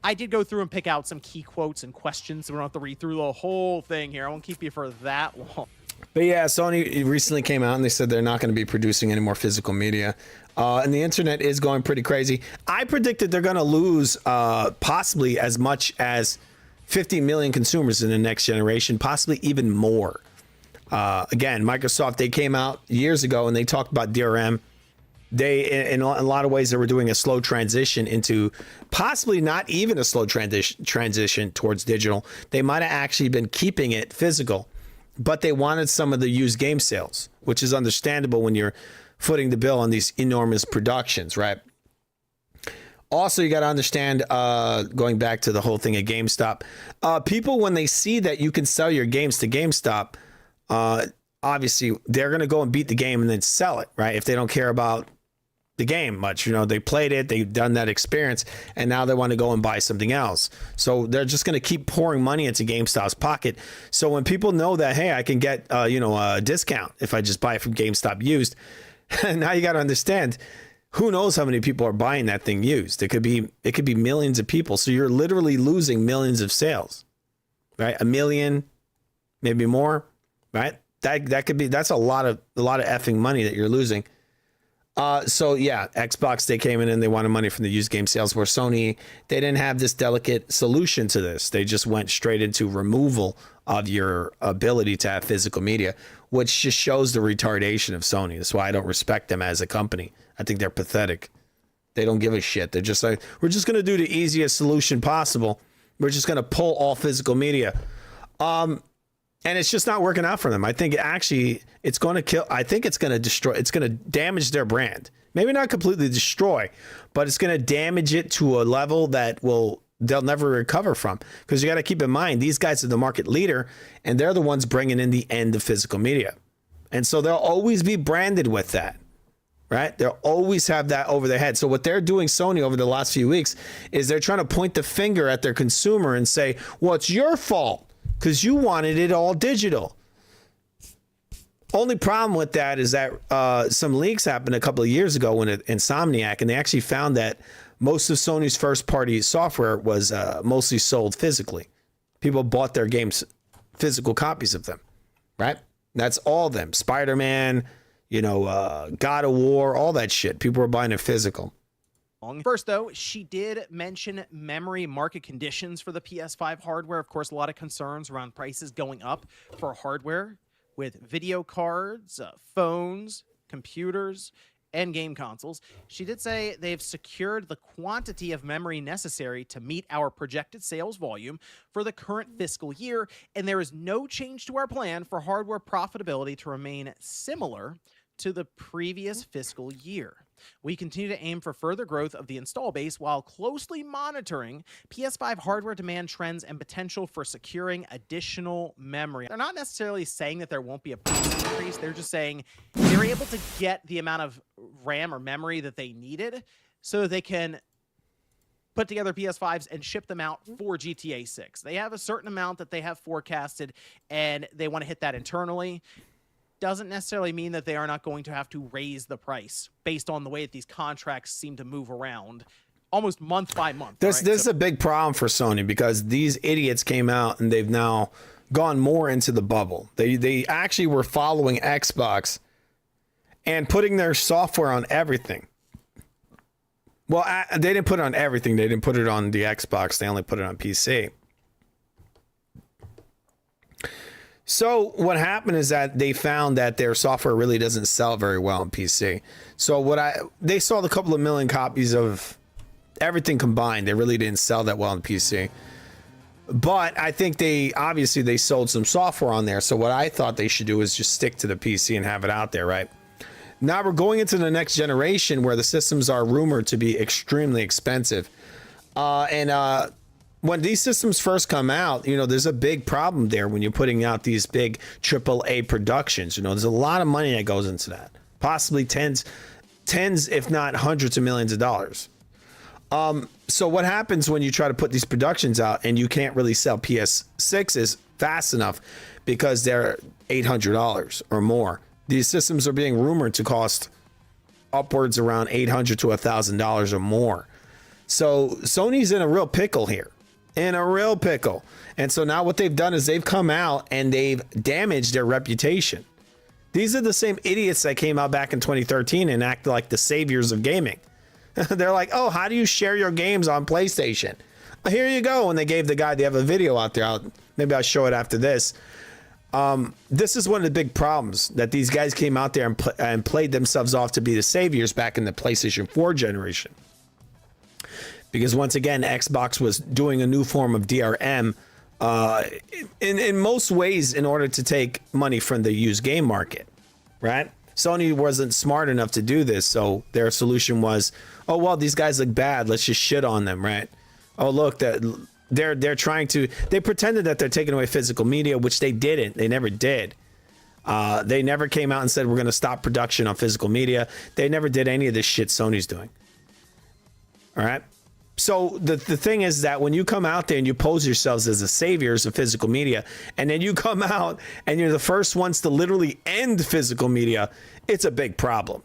Speaker 5: I did go through and pick out some key quotes and questions, so we don't have to read through the whole thing here. I won't keep you for that long.
Speaker 1: But yeah, Sony recently came out and they said they're not going to be producing any more physical media. And the internet is going pretty crazy. I predicted they're going to lose possibly as much as 50 million consumers in the next generation, possibly even more. Again, Microsoft, they came out years ago and they talked about DRM. They, in a lot of ways, they were doing a slow transition into possibly not even a slow transition towards digital. They might have actually been keeping it physical but they wanted some of the used game sales, which is understandable when you're footing the bill on these enormous productions, right? Also, you got to understand, going back to the whole thing at GameStop, people, when they see that you can sell your games to GameStop, obviously they're going to go and beat the game and then sell it, right? If they don't care about the game much, they played it, they've done that experience, and now they want to go and buy something else. So they're just going to keep pouring money into GameStop's pocket. So when people know that, hey, I can get, a discount if I just buy it from GameStop used, now you got to understand, who knows how many people are buying that thing used? It could be millions of people. So you're literally losing millions of sales, right? 1 million, maybe more, right? That's a lot of effing money that you're losing. So yeah, Xbox, they came in and they wanted money from the used game sales, where Sony, they didn't have this delicate solution to this. They just went straight into removal of your ability to have physical media, which just shows the retardation of Sony. That's why I don't respect them as a company. I think they're pathetic. They don't give a shit. They're just like, we're just going to do the easiest solution possible. We're just going to pull all physical media. And it's just not working out for them. I think it's going to kill. I think it's going to destroy. It's going to damage their brand. Maybe not completely destroy, but it's going to damage it to a level that they'll never recover from. Because you got to keep in mind, these guys are the market leader, and they're the ones bringing in the end of physical media. And so they'll always be branded with that, right? They'll always have that over their head. So what they're doing, Sony, over the last few weeks, is they're trying to point the finger at their consumer and say, well, it's your fault, because you wanted it all digital. Only problem with that is that some leaks happened a couple of years ago when Insomniac, and they actually found that most of Sony's first-party software was mostly sold physically. People bought their games, physical copies of them, right? That's all of them. Spider-Man, God of War, all that shit. People were buying it physical.
Speaker 5: First, though, she did mention memory market conditions for the PS5 hardware. Of course, a lot of concerns around prices going up for hardware with video cards, phones, computers, and game consoles. She did say they've secured the quantity of memory necessary to meet our projected sales volume for the current fiscal year, and there is no change to our plan for hardware profitability to remain similar to the previous fiscal year. We continue to aim for further growth of the install base while closely monitoring PS5 hardware demand trends and potential for securing additional memory. They're not necessarily saying that there won't be a price increase. They're just saying they're able to get the amount of RAM or memory that they needed so they can put together PS5s and ship them out for GTA 6. They have a certain amount that they have forecasted, and they want to hit that internally. Doesn't necessarily mean that they are not going to have to raise the price based on the way that these contracts seem to move around almost month by month.
Speaker 1: This is a big problem for Sony, because these idiots came out and they've now gone more into the bubble. They actually were following Xbox and putting their software on everything. Well, they didn't put it on everything. They didn't put it on the Xbox. They only put it on PC. So what happened is that they found that their software really doesn't sell very well on PC. So they sold a couple of million copies of everything combined. They really didn't sell that well on PC. But I think they sold some software on there. So what I thought they should do is just stick to the PC and have it out there, right? Now we're going into the next generation where the systems are rumored to be extremely expensive. When these systems first come out, there's a big problem there when you're putting out these big AAA productions. There's a lot of money that goes into that, possibly tens, if not hundreds of millions of dollars. So what happens when you try to put these productions out and you can't really sell PS6s fast enough because they're $800 or more? These systems are being rumored to cost upwards around $800 to $1,000 or more. So Sony's in a real pickle here. In a real pickle. And so now what they've done is they've come out and they've damaged their reputation. These are the same idiots that came out back in 2013 and acted like the saviors of gaming. They're like, oh, how do you share your games on PlayStation? Here you go. And they gave the guy, they have a video out there. Maybe I'll show it after this. This is one of the big problems, that these guys came out there and played themselves off to be the saviors back in the PlayStation 4 generation. Because once again, Xbox was doing a new form of DRM in most ways in order to take money from the used game market, right? Sony wasn't smart enough to do this, so their solution was, oh well, these guys look bad, let's just shit on them, right? Oh look, that they're trying to, they pretended that they're taking away physical media, which they didn't. They never did. They never came out and said we're going to stop production on physical media. They never did any of this shit Sony's doing. All right. So the thing is that when you come out there and you pose yourselves as the saviors of physical media, and then you come out and you're the first ones to literally end physical media, it's a big problem,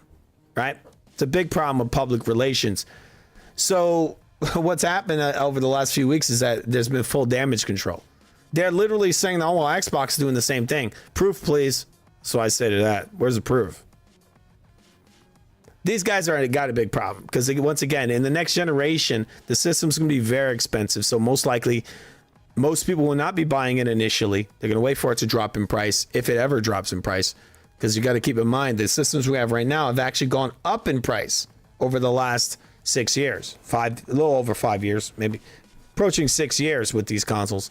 Speaker 1: right? It's a big problem with public relations. So what's happened over the last few weeks is that there's been full damage control. They're literally saying, oh, well, Xbox is doing the same thing. Proof, please. So I say to that, where's the proof? These guys got a big problem because, once again, in the next generation, the system's going to be very expensive. So most likely, most people will not be buying it initially. They're going to wait for it to drop in price, if it ever drops in price. Because you got to keep in mind, the systems we have right now have actually gone up in price over the last 6 years. A little over 5 years, maybe approaching 6 years with these consoles.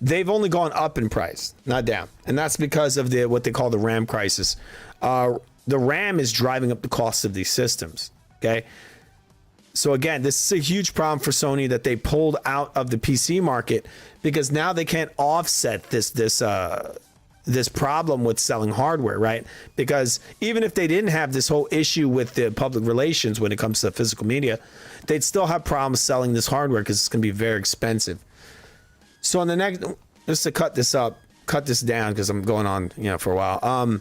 Speaker 1: They've only gone up in price, not down. And that's because of what they call the RAM crisis. The RAM is driving up the cost of these systems. Okay. So again, this is a huge problem for Sony that they pulled out of the PC market because now they can't offset this problem with selling hardware, right? Because even if they didn't have this whole issue with the public relations when it comes to physical media, they'd still have problems selling this hardware because it's going to be very expensive. So on the next, just to cut this down because I'm going on, for a while.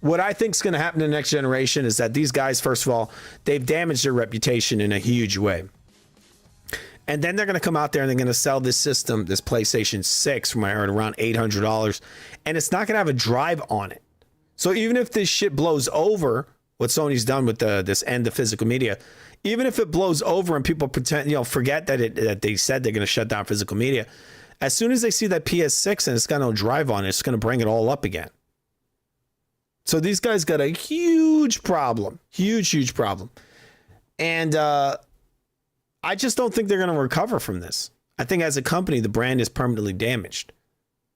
Speaker 1: What I think is going to happen in the next generation is that these guys, first of all, they've damaged their reputation in a huge way. And then they're going to come out there and they're going to sell this system, this PlayStation 6, from what I heard, around $800. And it's not going to have a drive on it. So even if this shit blows over, what Sony's done with this end of physical media, even if it blows over and people forget that they said they're going to shut down physical media, as soon as they see that PS6 and it's got no drive on it, it's going to bring it all up again. So these guys got a huge problem, huge problem. And I just don't think they're going to recover from this. I think as a company, the brand is permanently damaged.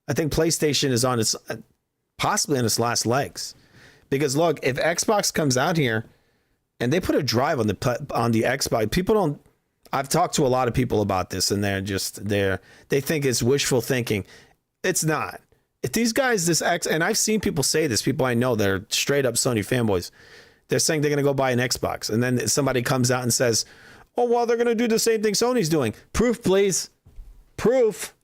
Speaker 1: I think PlayStation is on possibly on its last legs. Because look, if Xbox comes out here and they put a drive on the Xbox, people don't, I've talked to a lot of people about this and they think it's wishful thinking. It's not. If these guys, and I've seen people say this, people I know that are straight up Sony fanboys, they're saying they're going to go buy an Xbox. And then somebody comes out and says, oh, well, they're going to do the same thing Sony's doing. Proof, please. Proof.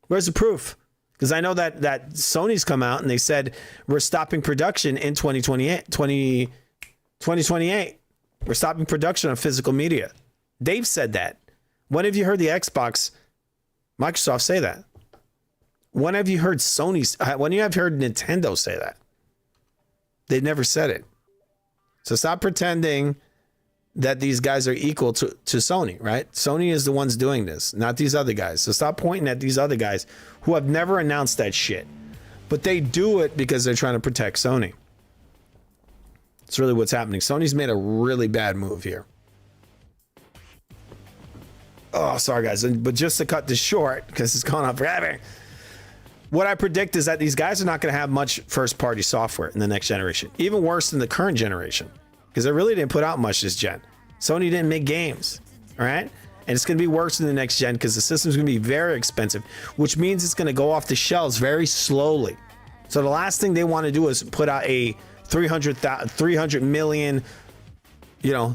Speaker 1: Where's the proof? Because I know that Sony's come out and they said we're stopping production in 2028. We're stopping production of physical media. They've said that. When have you heard the Microsoft say that? When have you heard when you have heard Nintendo say that? They've never said it. So stop pretending that these guys are equal to Sony, right? Sony is the ones doing this, not these other guys. So stop pointing at these other guys who have never announced that shit. But they do it because they're trying to protect Sony. It's really what's happening. Sony's made a really bad move here. Oh, sorry guys. But just to cut this short, because it's gone on forever. What I predict is that these guys are not going to have much first-party software in the next generation. Even worse than the current generation. Because they really didn't put out much this gen. Sony didn't make games. All right? And it's going to be worse in the next gen because the system's going to be very expensive. Which means it's going to go off the shelves very slowly. So the last thing they want to do is put out a $300 million or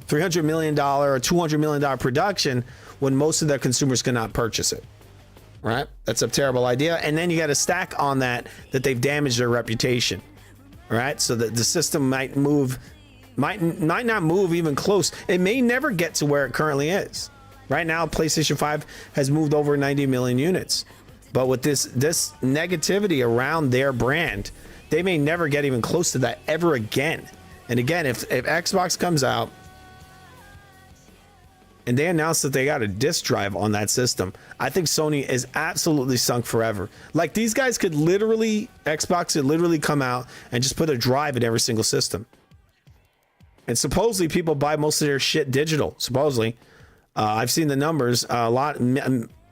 Speaker 1: $200 million production when most of their consumers cannot purchase it. Right? That's a terrible idea. And then you got to stack on that they've damaged their reputation. Right? So that the system might not move even close. It may never get to where it currently is. Right now, PlayStation 5 has moved over 90 million units. But with this negativity around their brand, they may never get even close to that ever again. And again, if Xbox comes out and they announce that they got a disk drive on that system, I think Sony is absolutely sunk forever. Like these guys Xbox could literally come out and just put a drive in every single system. And supposedly people buy most of their shit digital. Supposedly, I've seen the numbers.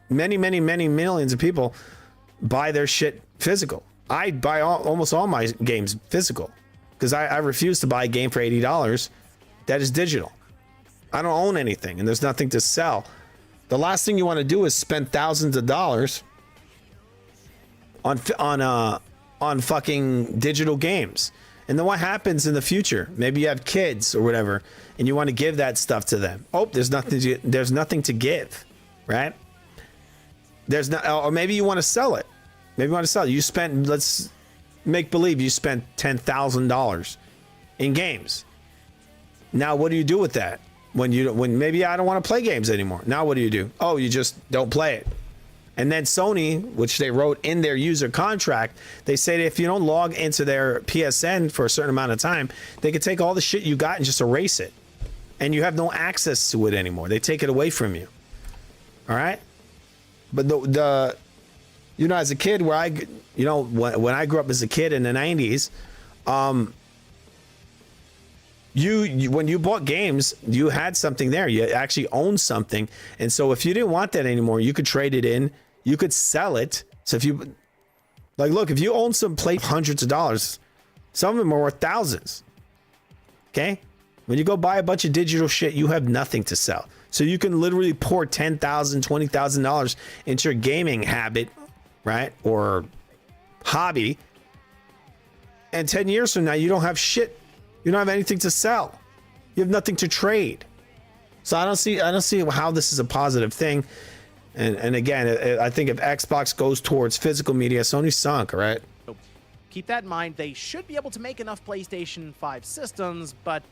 Speaker 1: Many millions of people buy their shit physical. I buy almost all my games physical because I refuse to buy a game for $80 that is digital. I don't own anything and there's nothing to sell. The last thing you want to do is spend thousands of dollars on fucking digital games. And then what happens in the future? Maybe you have kids or whatever, and you want to give that stuff to them. Oh, there's nothing to give, right? There's not, or maybe you want to sell it. Maybe you want to sell it. You spent, let's make believe you spent $10,000 in games. Now, what do you do with that? When maybe I don't want to play games anymore. Now, what do? Oh, you just don't play it. And then Sony, which they wrote in their user contract, they say that if you don't log into their PSN for a certain amount of time, they can take all the shit you got and just erase it. And you have no access to it anymore. They take it away from you. All right? But the you know, as a kid, when I grew up as a kid in the 90s, when you bought games, you had something there. You actually owned something. And so if you didn't want that anymore, you could trade it in. You could sell it. So if you look, if you own some play hundreds of dollars, some of them are worth thousands. Okay? When you go buy a bunch of digital shit, you have nothing to sell. So you can literally pour $10,000, $20,000 into your gaming habit, right? Or hobby. And 10 years from now, you don't have shit. You don't have anything to sell. You have nothing to trade. So I don't see how this is a positive thing. And again, I think if Xbox goes towards physical media, Sony's sunk, all right?
Speaker 5: Keep that in mind. They should be able to make enough PlayStation 5 systems, but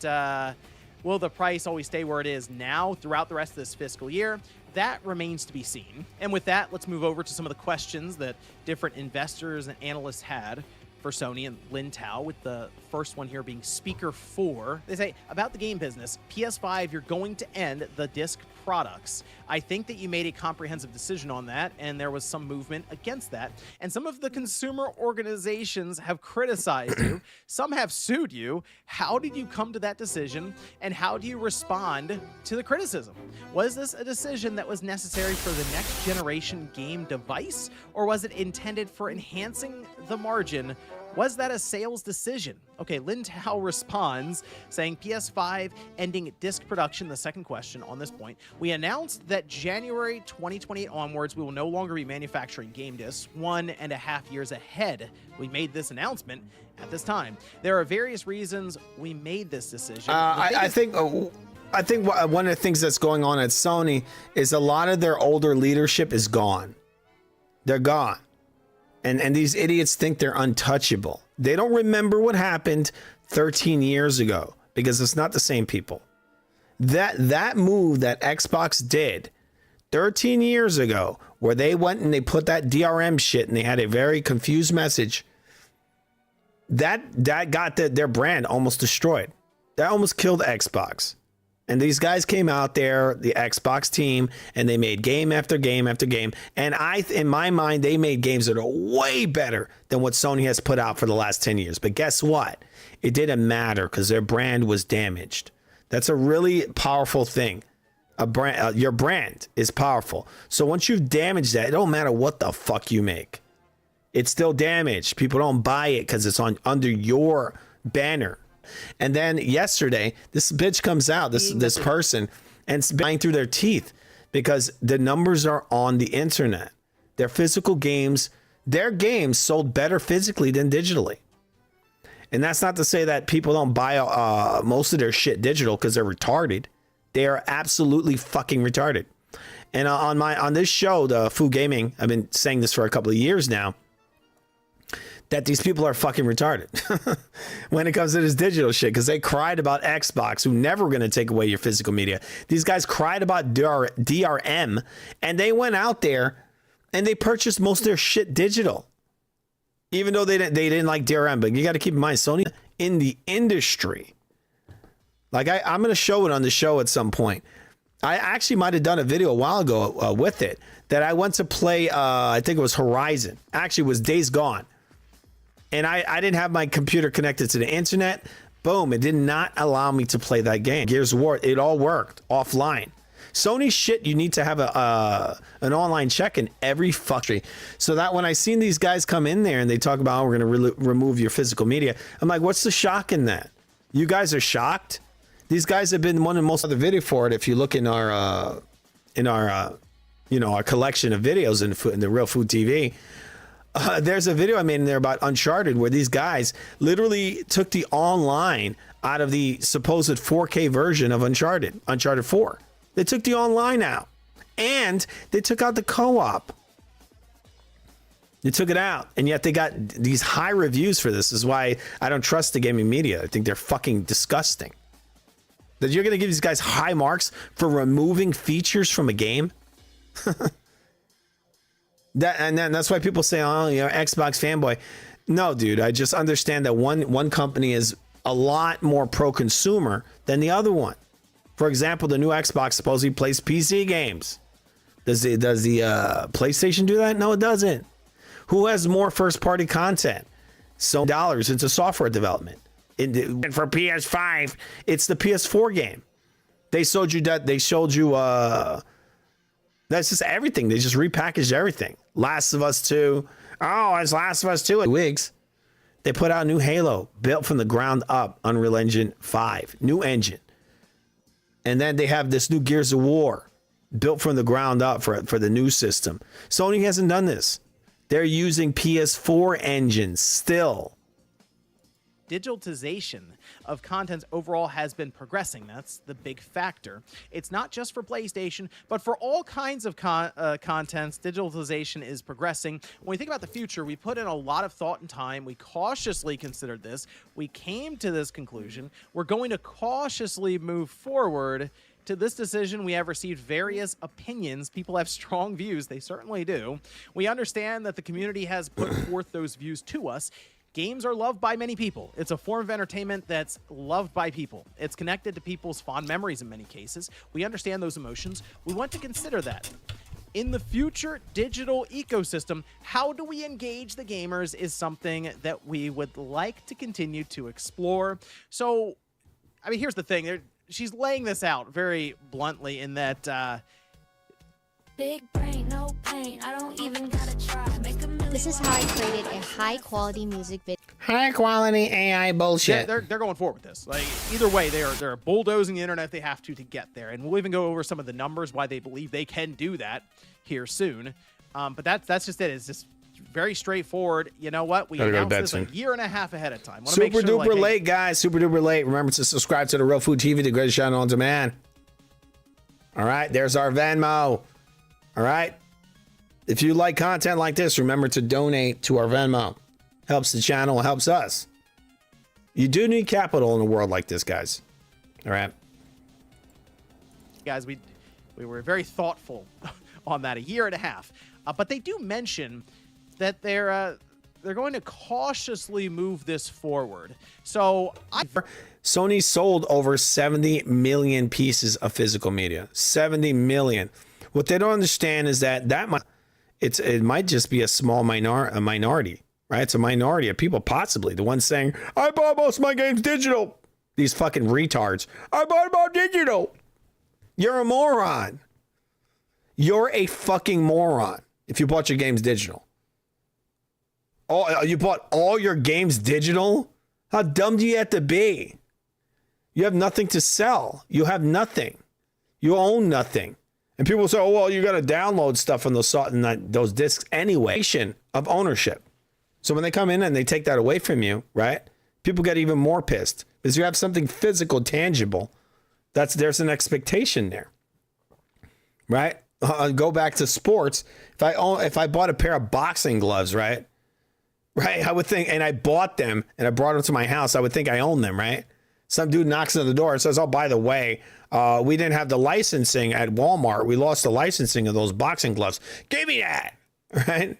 Speaker 5: will the price always stay where it is now throughout the rest of this fiscal year? That remains to be seen. And with that, let's move over to some of the questions that different investors and analysts had for Sony and Lin Tao, with the first one here being Speaker 4. They say, about the game business, PS5, you're going to end the disc products. I think that you made a comprehensive decision on that, and there was some movement against that. And some of the consumer organizations have criticized you. Some have sued you. How did you come to that decision, and how do you respond to the criticism? Was this a decision that was necessary for the next generation game device, or was it intended for enhancing the margin? Was that a sales decision? Okay, Lin Tao responds, saying PS5 ending disc production, the second question on this point. We announced that January 2028 onwards, we will no longer be manufacturing game discs 1.5 years ahead. We made this announcement at this time. There are various reasons we made this decision.
Speaker 1: I think one of the things that's going on at Sony is a lot of their older leadership is gone. They're gone. And these idiots think they're untouchable. They don't remember what happened 13 years ago because it's not the same people. That move that Xbox did 13 years ago, where they went and they put that DRM shit and they had a very confused message, that got their brand almost destroyed. That almost killed Xbox. And these guys came out there, the Xbox team, and they made game after game after game. And in my mind, they made games that are way better than what Sony has put out for the last 10 years. But guess what? It didn't matter because their brand was damaged. That's a really powerful thing. Your brand is powerful. So once you've damaged that, it don't matter what the fuck you make. It's still damaged. People don't buy it because it's under your banner. And then yesterday, this bitch comes out, this person, and it's buying through their teeth because the numbers are on the internet. Their physical games, their games sold better physically than digitally. And that's not to say that people don't buy most of their shit digital because they're retarded. They are absolutely fucking retarded. And on this show, the Fu Gaming, I've been saying this for a couple of years now, that these people are fucking retarded when it comes to this digital shit, because they cried about Xbox, who never going to take away your physical media. These guys cried about DRM, and they went out there and they purchased most of their shit digital, even though they didn't like DRM. But you got to keep in mind, Sony in the industry, like I'm going to show it on the show at some point. I actually might have done a video a while ago with it that I went to play. I think it was Horizon. Actually, it was Days Gone. And I didn't have my computer connected to the internet. Boom, it did not allow me to play that game. Gears of War, it all worked offline. Sony shit, you need to have an online check in every factory, so that when I seen these guys come in there and they talk about, oh, we're going to remove your physical media, I'm like, what's the shock in that? You guys are shocked? These guys have been one of most of the video for it. If you look in our you know, our collection of videos in the Real Food TV, there's a video I made in there about Uncharted where these guys literally took the online out of the supposed 4K version of Uncharted 4. They took the online out, and they took out the co-op. They took it out, and yet they got these high reviews for this. This is why I don't trust the gaming media. I think they're fucking disgusting. That you're going to give these guys high marks for removing features from a game? That's why people say, oh, you're Xbox fanboy. No, dude, I just understand that one company is a lot more pro-consumer than the other one. For example, the new Xbox supposedly plays PC games. Does the PlayStation do that? No, it doesn't. Who has more first-party content? So dollars into software development. And for PS5, it's the PS4 game. They showed you that. They showed you. That's just everything. They just repackaged everything. Last of Us 2. Oh, it's Last of Us 2. Wigs. They put out a new Halo, built from the ground up, Unreal Engine 5, new engine. And then they have this new Gears of War, built from the ground up for the new system. Sony hasn't done this. They're using PS4 engines still.
Speaker 5: Digitalization of content overall has been progressing. That's the big factor. It's not just for PlayStation, but for all kinds of contents, digitalization is progressing. When we think about the future, we put in a lot of thought and time. We cautiously considered this. We came to this conclusion. We're going to cautiously move forward to this decision. We have received various opinions. People have strong views. They certainly do. We understand that the community has put forth those views to us. Games are loved by many people. It's a form of entertainment that's loved by people. It's connected to people's fond memories in many cases. We understand those emotions. We want to consider that. In the future digital ecosystem, how do we engage the gamers is something that we would like to continue to explore. So, I mean, here's the thing. She's laying this out very bluntly in that...
Speaker 4: Big brain, no pain. I don't even gotta try. This is how I created a high-quality music video.
Speaker 1: High-quality AI bullshit.
Speaker 5: They're going forward with this. Like, either way, they're bulldozing the internet if they have to get there. And we'll even go over some of the numbers, why they believe they can do that here soon. But that's just it. It's just very straightforward. You know what? We announced this a year and a half ahead of time.
Speaker 1: Super duper late, guys. Super duper late. Remember to subscribe to the Real Food TV, the greatest channel on demand. All right, there's our Venmo. All right. If you like content like this, remember to donate to our Venmo. Helps the channel, helps us. You do need capital in a world like this, guys. All right.
Speaker 5: Guys, we were very thoughtful on that, a year and a half. But they do mention that they're going to cautiously move this forward. So
Speaker 1: Sony sold over 70 million pieces of physical media. 70 million. What they don't understand is that it might just be a small minority, right? It's a minority of people, possibly the ones saying, I bought most of my games digital. These fucking retards. I bought them all digital. You're a moron. You're a fucking moron if you bought your games digital. Oh, you bought all your games digital? How dumb do you have to be? You have nothing to sell. You have nothing. You own nothing. And people say, oh, well, you got to download stuff on those discs anyway. Of ownership. So when they come in and they take that away from you, right? People get even more pissed because you have something physical, tangible. There's an expectation there, right? Go back to sports. If I bought a pair of boxing gloves, right, I would think, and I bought them and I brought them to my house, I would think I own them, right? Some dude knocks on the door and says, oh, by the way, we didn't have the licensing at Walmart. We lost the licensing of those boxing gloves. Give me that, right?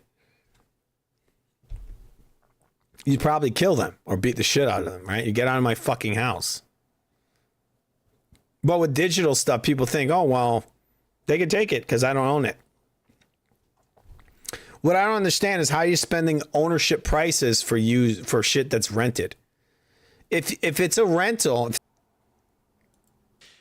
Speaker 1: You'd probably kill them or beat the shit out of them, right? You get out of my fucking house. But with digital stuff, people think, oh, well, they can take it because I don't own it. What I don't understand is how you're spending ownership prices for shit that's rented. If it's a rental.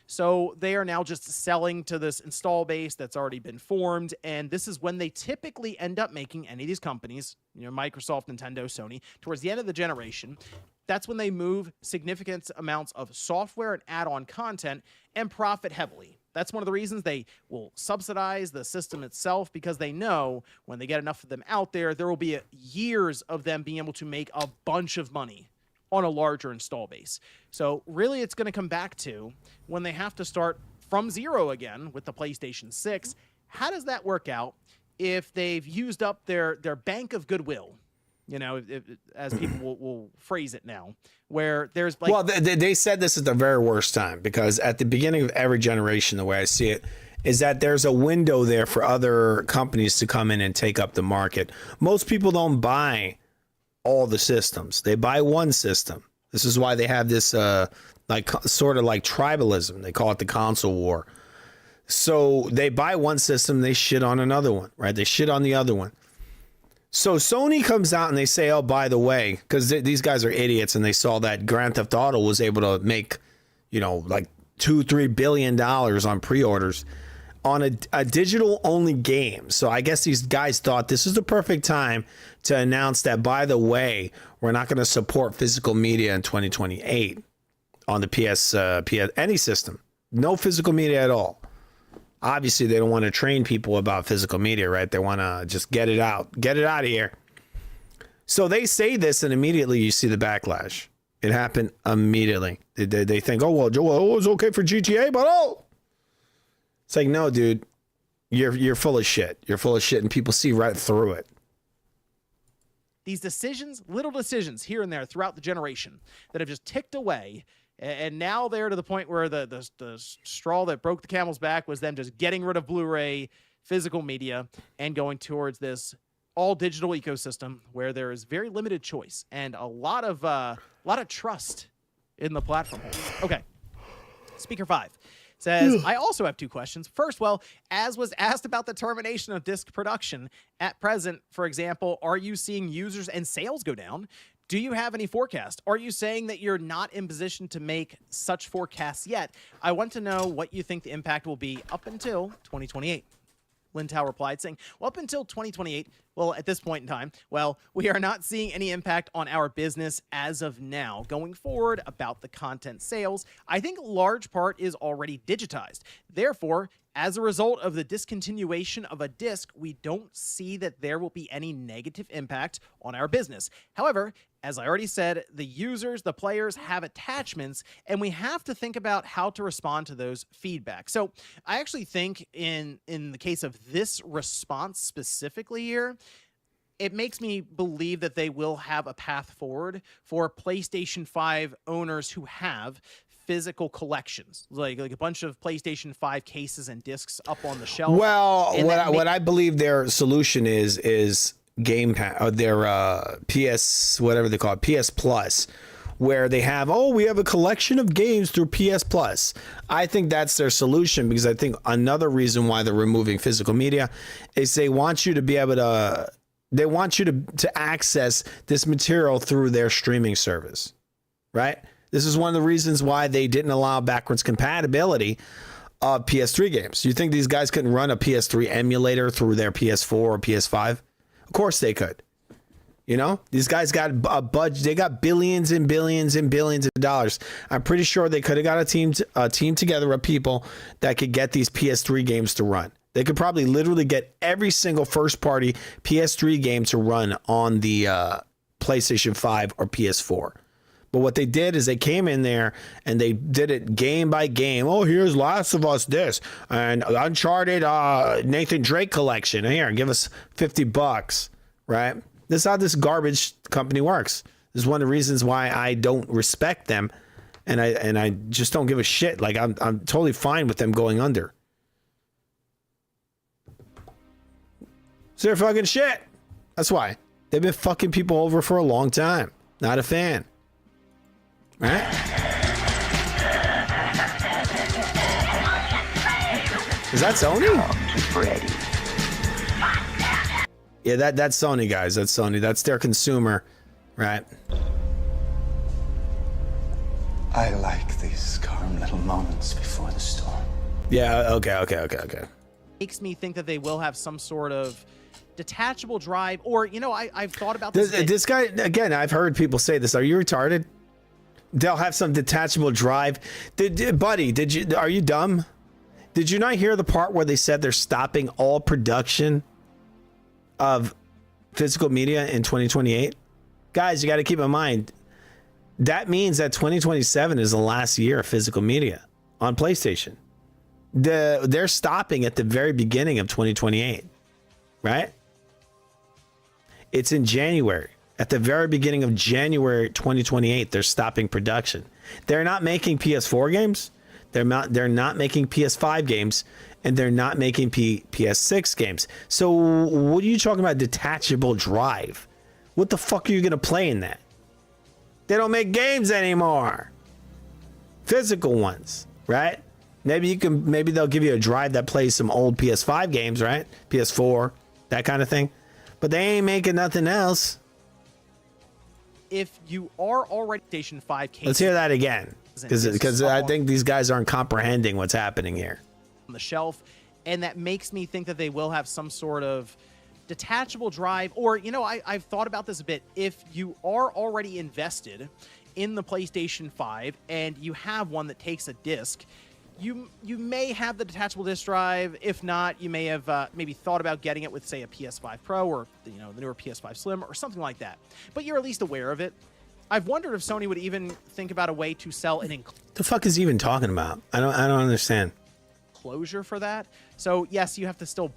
Speaker 5: So they are now just selling to this install base that's already been formed. And this is when they typically end up making, any of these companies, Microsoft, Nintendo, Sony, towards the end of the generation. That's when they move significant amounts of software and add-on content and profit heavily. That's one of the reasons they will subsidize the system itself, because they know when they get enough of them out there, there will be years of them being able to make a bunch of money on a larger install base. So really it's going to come back to when they have to start from zero again with the PlayStation 6. How does that work out if they've used up their bank of goodwill? As people will phrase it now, where there's like...
Speaker 1: Well, they said this is the very worst time, because at the beginning of every generation, the way I see it, is that there's a window there for other companies to come in and take up the market. Most people don't buy all the systems. They buy one system. This is why they have this sort of like tribalism. They call it the console war. So they buy one system, they shit on another one, right? They shit on the other one. So Sony comes out and they say, oh, by the way, because these guys are idiots, and they saw that Grand Theft Auto was able to make, like $2-3 billion on pre-orders on a digital only game. So I guess these guys thought this is the perfect time to announce that, by the way, we're not going to support physical media in 2028 on the PS any system. No physical media at all. Obviously, they don't want to train people about physical media, right? They want to just get it out of here. So they say this, and immediately you see the backlash. It happened immediately. They think, oh, well, Joel, it was okay for GTA, but it's like, no, dude, you're full of shit. You're full of shit, and people see right through it.
Speaker 5: These decisions, little decisions here and there throughout the generation that have just ticked away. And now they're to the point where the straw that broke the camel's back was them just getting rid of Blu-ray, physical media, and going towards this all-digital ecosystem where there is very limited choice and a lot of trust in the platform. Okay, Speaker 5 says, I also have 2 questions. First, well, as was asked about the termination of disc production, at present, for example, are you seeing users and sales go down? Do you have any forecast? Are you saying that you're not in position to make such forecasts yet? I want to know what you think the impact will be up until 2028. Lin Tao replied, saying, well, up until 2028, well, at this point in time, well, we are not seeing any impact on our business as of now. Going forward, about the content sales, I think a large part is already digitized. Therefore, as a result of the discontinuation of a disc, we don't see that there will be any negative impact on our business. However, as I already said, the users, the players have attachments, and we have to think about how to respond to those feedback. So I actually think in the case of this response specifically here, it makes me believe that they will have a path forward for PlayStation 5 owners who have physical collections, like a bunch of PlayStation 5 cases and discs up on the shelf.
Speaker 1: Well, what I believe their solution is Game Pass, their PS, whatever they call it, PS Plus, where they have, we have a collection of games through PS Plus. I think that's their solution, because I think another reason why they're removing physical media is they want you to be able to, they want you to access this material through their streaming service, right? This is one of the reasons why they didn't allow backwards compatibility of PS3 games. You think these guys couldn't run a PS3 emulator through their PS4 or PS5? Of course they could. These guys got a budget. They got billions and billions and billions of dollars. I'm pretty sure they could have got a team together of people that could get these PS3 games to run. They could probably literally get every single first-party PS3 game to run on the PlayStation 5 or PS4. But what they did is they came in there and they did it game by game. Oh, here's Last of Us this and Uncharted Nathan Drake collection. Here, give us $50, right? This is how this garbage company works. This is one of the reasons why I don't respect them, and I just don't give a shit. Like I'm totally fine with them going under. So they're fucking shit. That's why. They've been fucking people over for a long time. Not a fan. Right? Is that Sony? Yeah, that's Sony, guys. That's Sony. That's their consumer, right?
Speaker 6: I like these calm little moments before the storm.
Speaker 1: Yeah, okay.
Speaker 5: Makes me think that they will have some sort of detachable drive, or I've thought about this.
Speaker 1: This guy, again, I've heard people say this. Are you retarded? They'll have some detachable drive. Buddy, are you dumb? Did you not hear the part where they said they're stopping all production of physical media in 2028? Guys, you got to keep in mind, that means that 2027 is the last year of physical media on PlayStation. They're stopping at the very beginning of 2028, right? It's in January. At the very beginning of January 2028, they're stopping production. They're not making PS4 games. They're not making PS5 games, and they're not making PS6 games. So what are you talking about detachable drive? What the fuck are you going to play in that? They don't make games anymore. Physical ones, right? Maybe they'll give you a drive that plays some old PS5 games, right? PS4, that kind of thing. But they ain't making nothing else.
Speaker 5: If you are already PlayStation 5 cases,
Speaker 1: let's hear that again, because I think these guys aren't comprehending what's happening here.
Speaker 5: On the shelf, and that makes me think that they will have some sort of detachable drive, or I've thought about this a bit. If you are already invested in the PlayStation 5 and you have one that takes a disc, you may have the detachable disc drive. If not, you may have maybe thought about getting it with, say, a PS5 Pro or the newer PS5 Slim or something like that. But you're at least aware of it. I've wondered if Sony would even think about a way to sell an
Speaker 1: The fuck is he even talking about? I don't understand.
Speaker 5: Enclosure for that. So yes, you have to still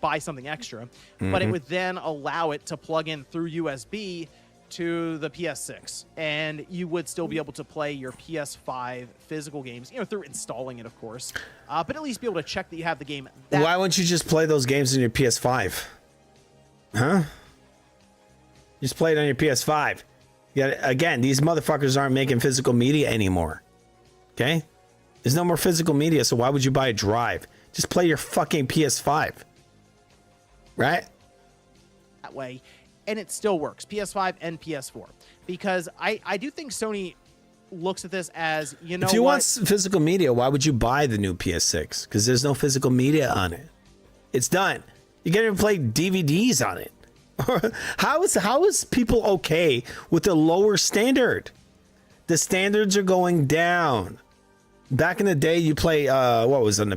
Speaker 5: buy something extra, but it would then allow it to plug in through USB to the PS6, and you would still be able to play your PS5 physical games, through installing it, of course, but at least be able to check that you have the game.
Speaker 1: Why wouldn't you just play those games on your PS5? Huh? Just play it on your PS5. Again, these motherfuckers aren't making physical media anymore. Okay? There's no more physical media, so why would you buy a drive? Just play your fucking PS5. Right?
Speaker 5: That way. And it still works, PS5 and PS4, because I do think Sony looks at this as,
Speaker 1: if you want physical media, why would you buy the new PS6? Because there's no physical media on it. It's done. You can't even play DVDs on it. How is people okay with a lower standard? The standards are going down. Back in the day, you play what was on the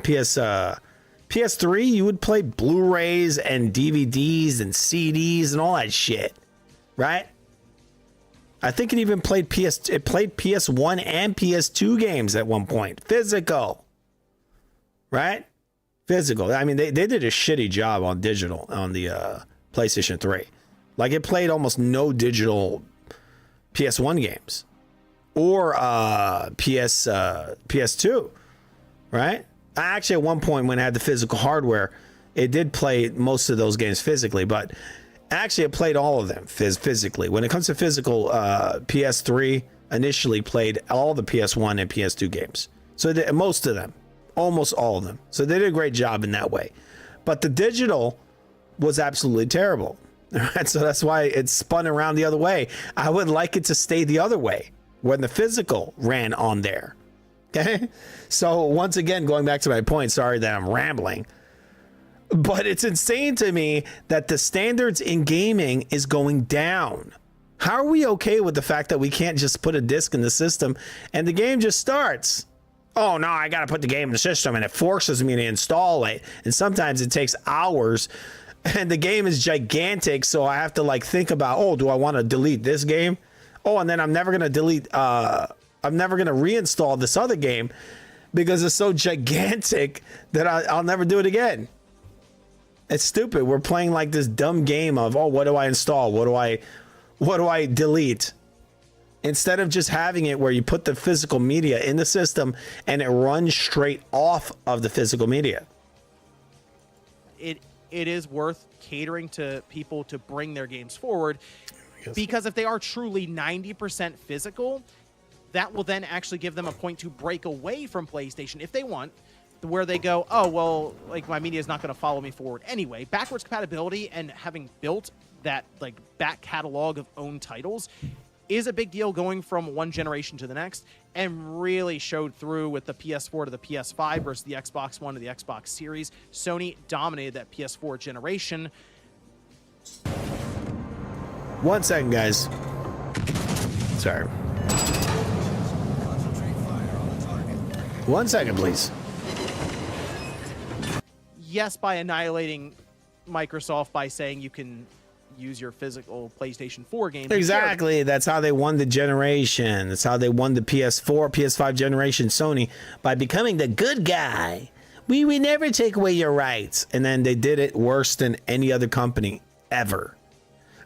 Speaker 1: PS3, you would play Blu-rays and DVDs and CDs and all that shit, right? I think it even played PS1 and PS2 games at one point. Physical, right? Physical. I mean, they did a shitty job on digital on the PlayStation 3. Like, it played almost no digital PS1 games or PS2, right? Actually, at one point when it had the physical hardware, it did play most of those games physically, but actually it played all of them physically. When it comes to physical, PS3 initially played all the PS1 and PS2 games. So most of them, almost all of them. So they did a great job in that way. But the digital was absolutely terrible. Right? So that's why it spun around the other way. I would like it to stay the other way when the physical ran on there. Okay, so once again, going back to my point, sorry that I'm rambling, but it's insane to me that the standards in gaming is going down. How are we okay with the fact that we can't just put a disc in the system and the game just starts? Oh no, I got to put the game in the system and it forces me to install it. And sometimes it takes hours and the game is gigantic. So I have to think about, oh, do I want to delete this game? Oh, and then I'm never going to delete, I'm never going to reinstall this other game because it's so gigantic that I'll never do it again. It's stupid. We're playing like this dumb game of, oh, what do I install? What do I delete? Instead of just having it where you put the physical media in the system and it runs straight off of the physical media.
Speaker 5: It is worth catering to people to bring their games forward, because if they are truly 90% physical, that will then actually give them a point to break away from PlayStation if they want, where they go, oh, well, my media is not going to follow me forward anyway. Backwards compatibility and having built that back catalog of own titles is a big deal going from one generation to the next, and really showed through with the PS4 to the PS5 versus the Xbox One to the Xbox Series. Sony dominated that PS4 generation.
Speaker 1: 1 second, guys. Sorry. 1 second, please.
Speaker 5: Yes, by annihilating Microsoft by saying you can use your physical PlayStation 4 games.
Speaker 1: Exactly. That's how they won the generation. That's how they won the PS4, PS5 generation, Sony, by becoming the good guy. We never take away your rights. And then they did it worse than any other company ever.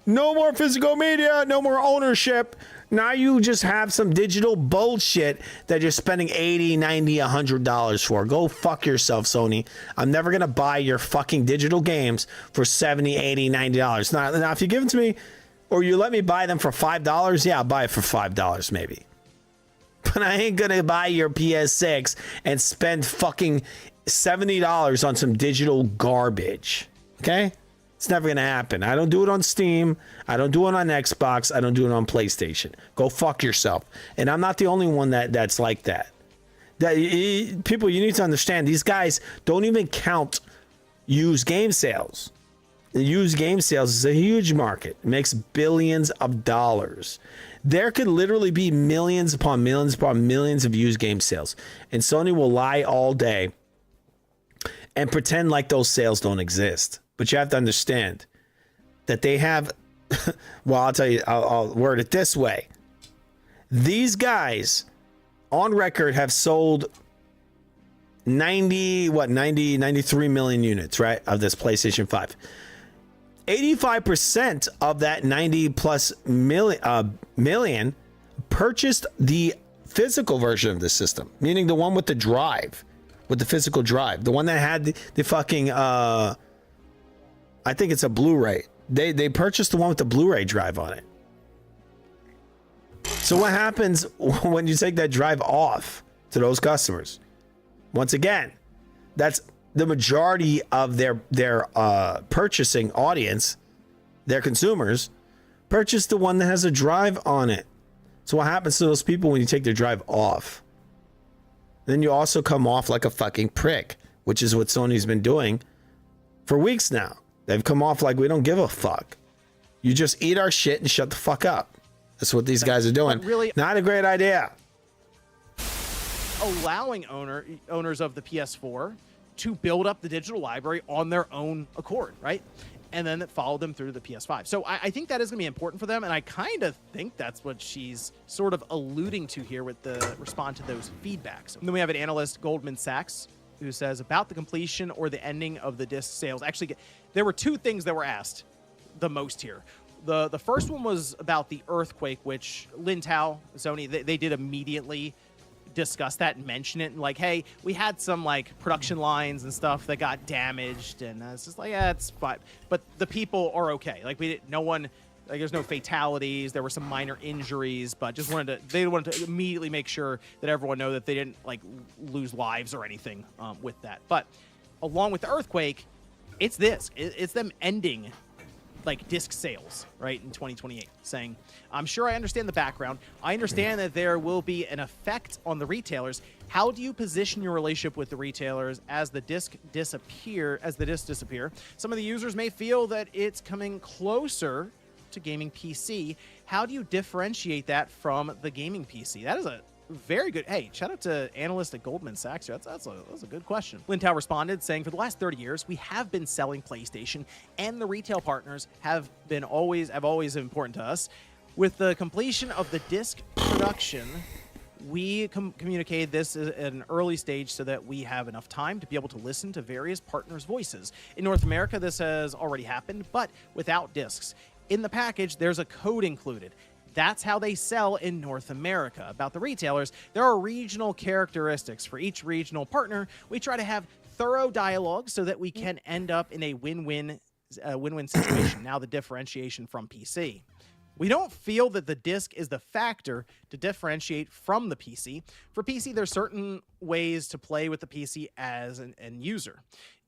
Speaker 1: No more physical media, no more ownership. Now you just have some digital bullshit that you're spending $80, $90, $100 for. Go fuck yourself, Sony. I'm never going to buy your fucking digital games for $70, $80, $90. Now, if you give it to me or you let me buy them for $5, yeah, I'll buy it for $5 maybe. But I ain't going to buy your PS6 and spend fucking $70 on some digital garbage. Okay? It's never going to happen. I don't do it on Steam. I don't do it on Xbox. I don't do it on PlayStation. Go fuck yourself. And I'm not the only one that's like that. People, you need to understand, these guys don't even count used game sales. The used game sales is a huge market. It makes billions of dollars. There could literally be millions upon millions upon millions of used game sales. And Sony will lie all day and pretend like those sales don't exist. But you have to understand that they have, well, I'll tell you, I'll word it this way. These guys on record have sold 93 million units, right, of this PlayStation 5. 85% of that 90 plus million purchased the physical version of the system, meaning the one with the drive, with the physical drive, the one that had the fucking, I think it's a Blu-ray. They purchased the one with the Blu-ray drive on it. So what happens when you take that drive off to those customers? Once again, that's the majority of their purchasing audience, their consumers, purchase the one that has a drive on it. So what happens to those people when you take their drive off? Then you also come off like a fucking prick, which is what Sony's been doing for weeks now. They've come off like we don't give a fuck. You just eat our shit and shut the fuck up. That's what these guys are doing.
Speaker 5: Really,
Speaker 1: not a great idea.
Speaker 5: Allowing owners of the PS4 to build up the digital library on their own accord, right? And then it followed them through to the PS5. So I think that is going to be important for them, and I kind of think that's what she's sort of alluding to here with the respond to those feedbacks. And then we have an analyst, Goldman Sachs, who says about the completion or the ending of the disc sales. Actually, there were two things that were asked the most here. The first one was about the earthquake, which Lin Tao, Sony, they did immediately discuss that and mention it, and like, hey, we had some like production lines and stuff that got damaged, and it's just like, yeah, it's fine, but the people are okay. Like, no one, like, there's no fatalities. There were some minor injuries, but they wanted to immediately make sure that everyone know that they didn't like lose lives or anything with that. But along with the earthquake, it's them ending like disc sales, right, in 2028, saying, I'm sure I understand the background. I understand that there will be an effect on the retailers. How do you position your relationship with the retailers as the disc disappear? Some of the users may feel that it's coming closer to gaming PC. How do you differentiate that from the gaming PC? That is a very good. Hey, shout out to analyst at Goldman Sachs. That's a good question. Lin Tao responded saying, for the last 30 years, we have been selling PlayStation, and the retail partners have always important to us. With the completion of the disc production, we communicated this at an early stage so that we have enough time to be able to listen to various partners' voices. In North America, this has already happened, but without discs. In the package, there's a code included. That's how they sell in North America. About the retailers, there are regional characteristics. For each regional partner, we try to have thorough dialogue so that we can end up in a win-win situation. Now the differentiation from PC. We don't feel that the disc is the factor to differentiate from the PC. For PC, there's certain ways to play with the PC as an end user.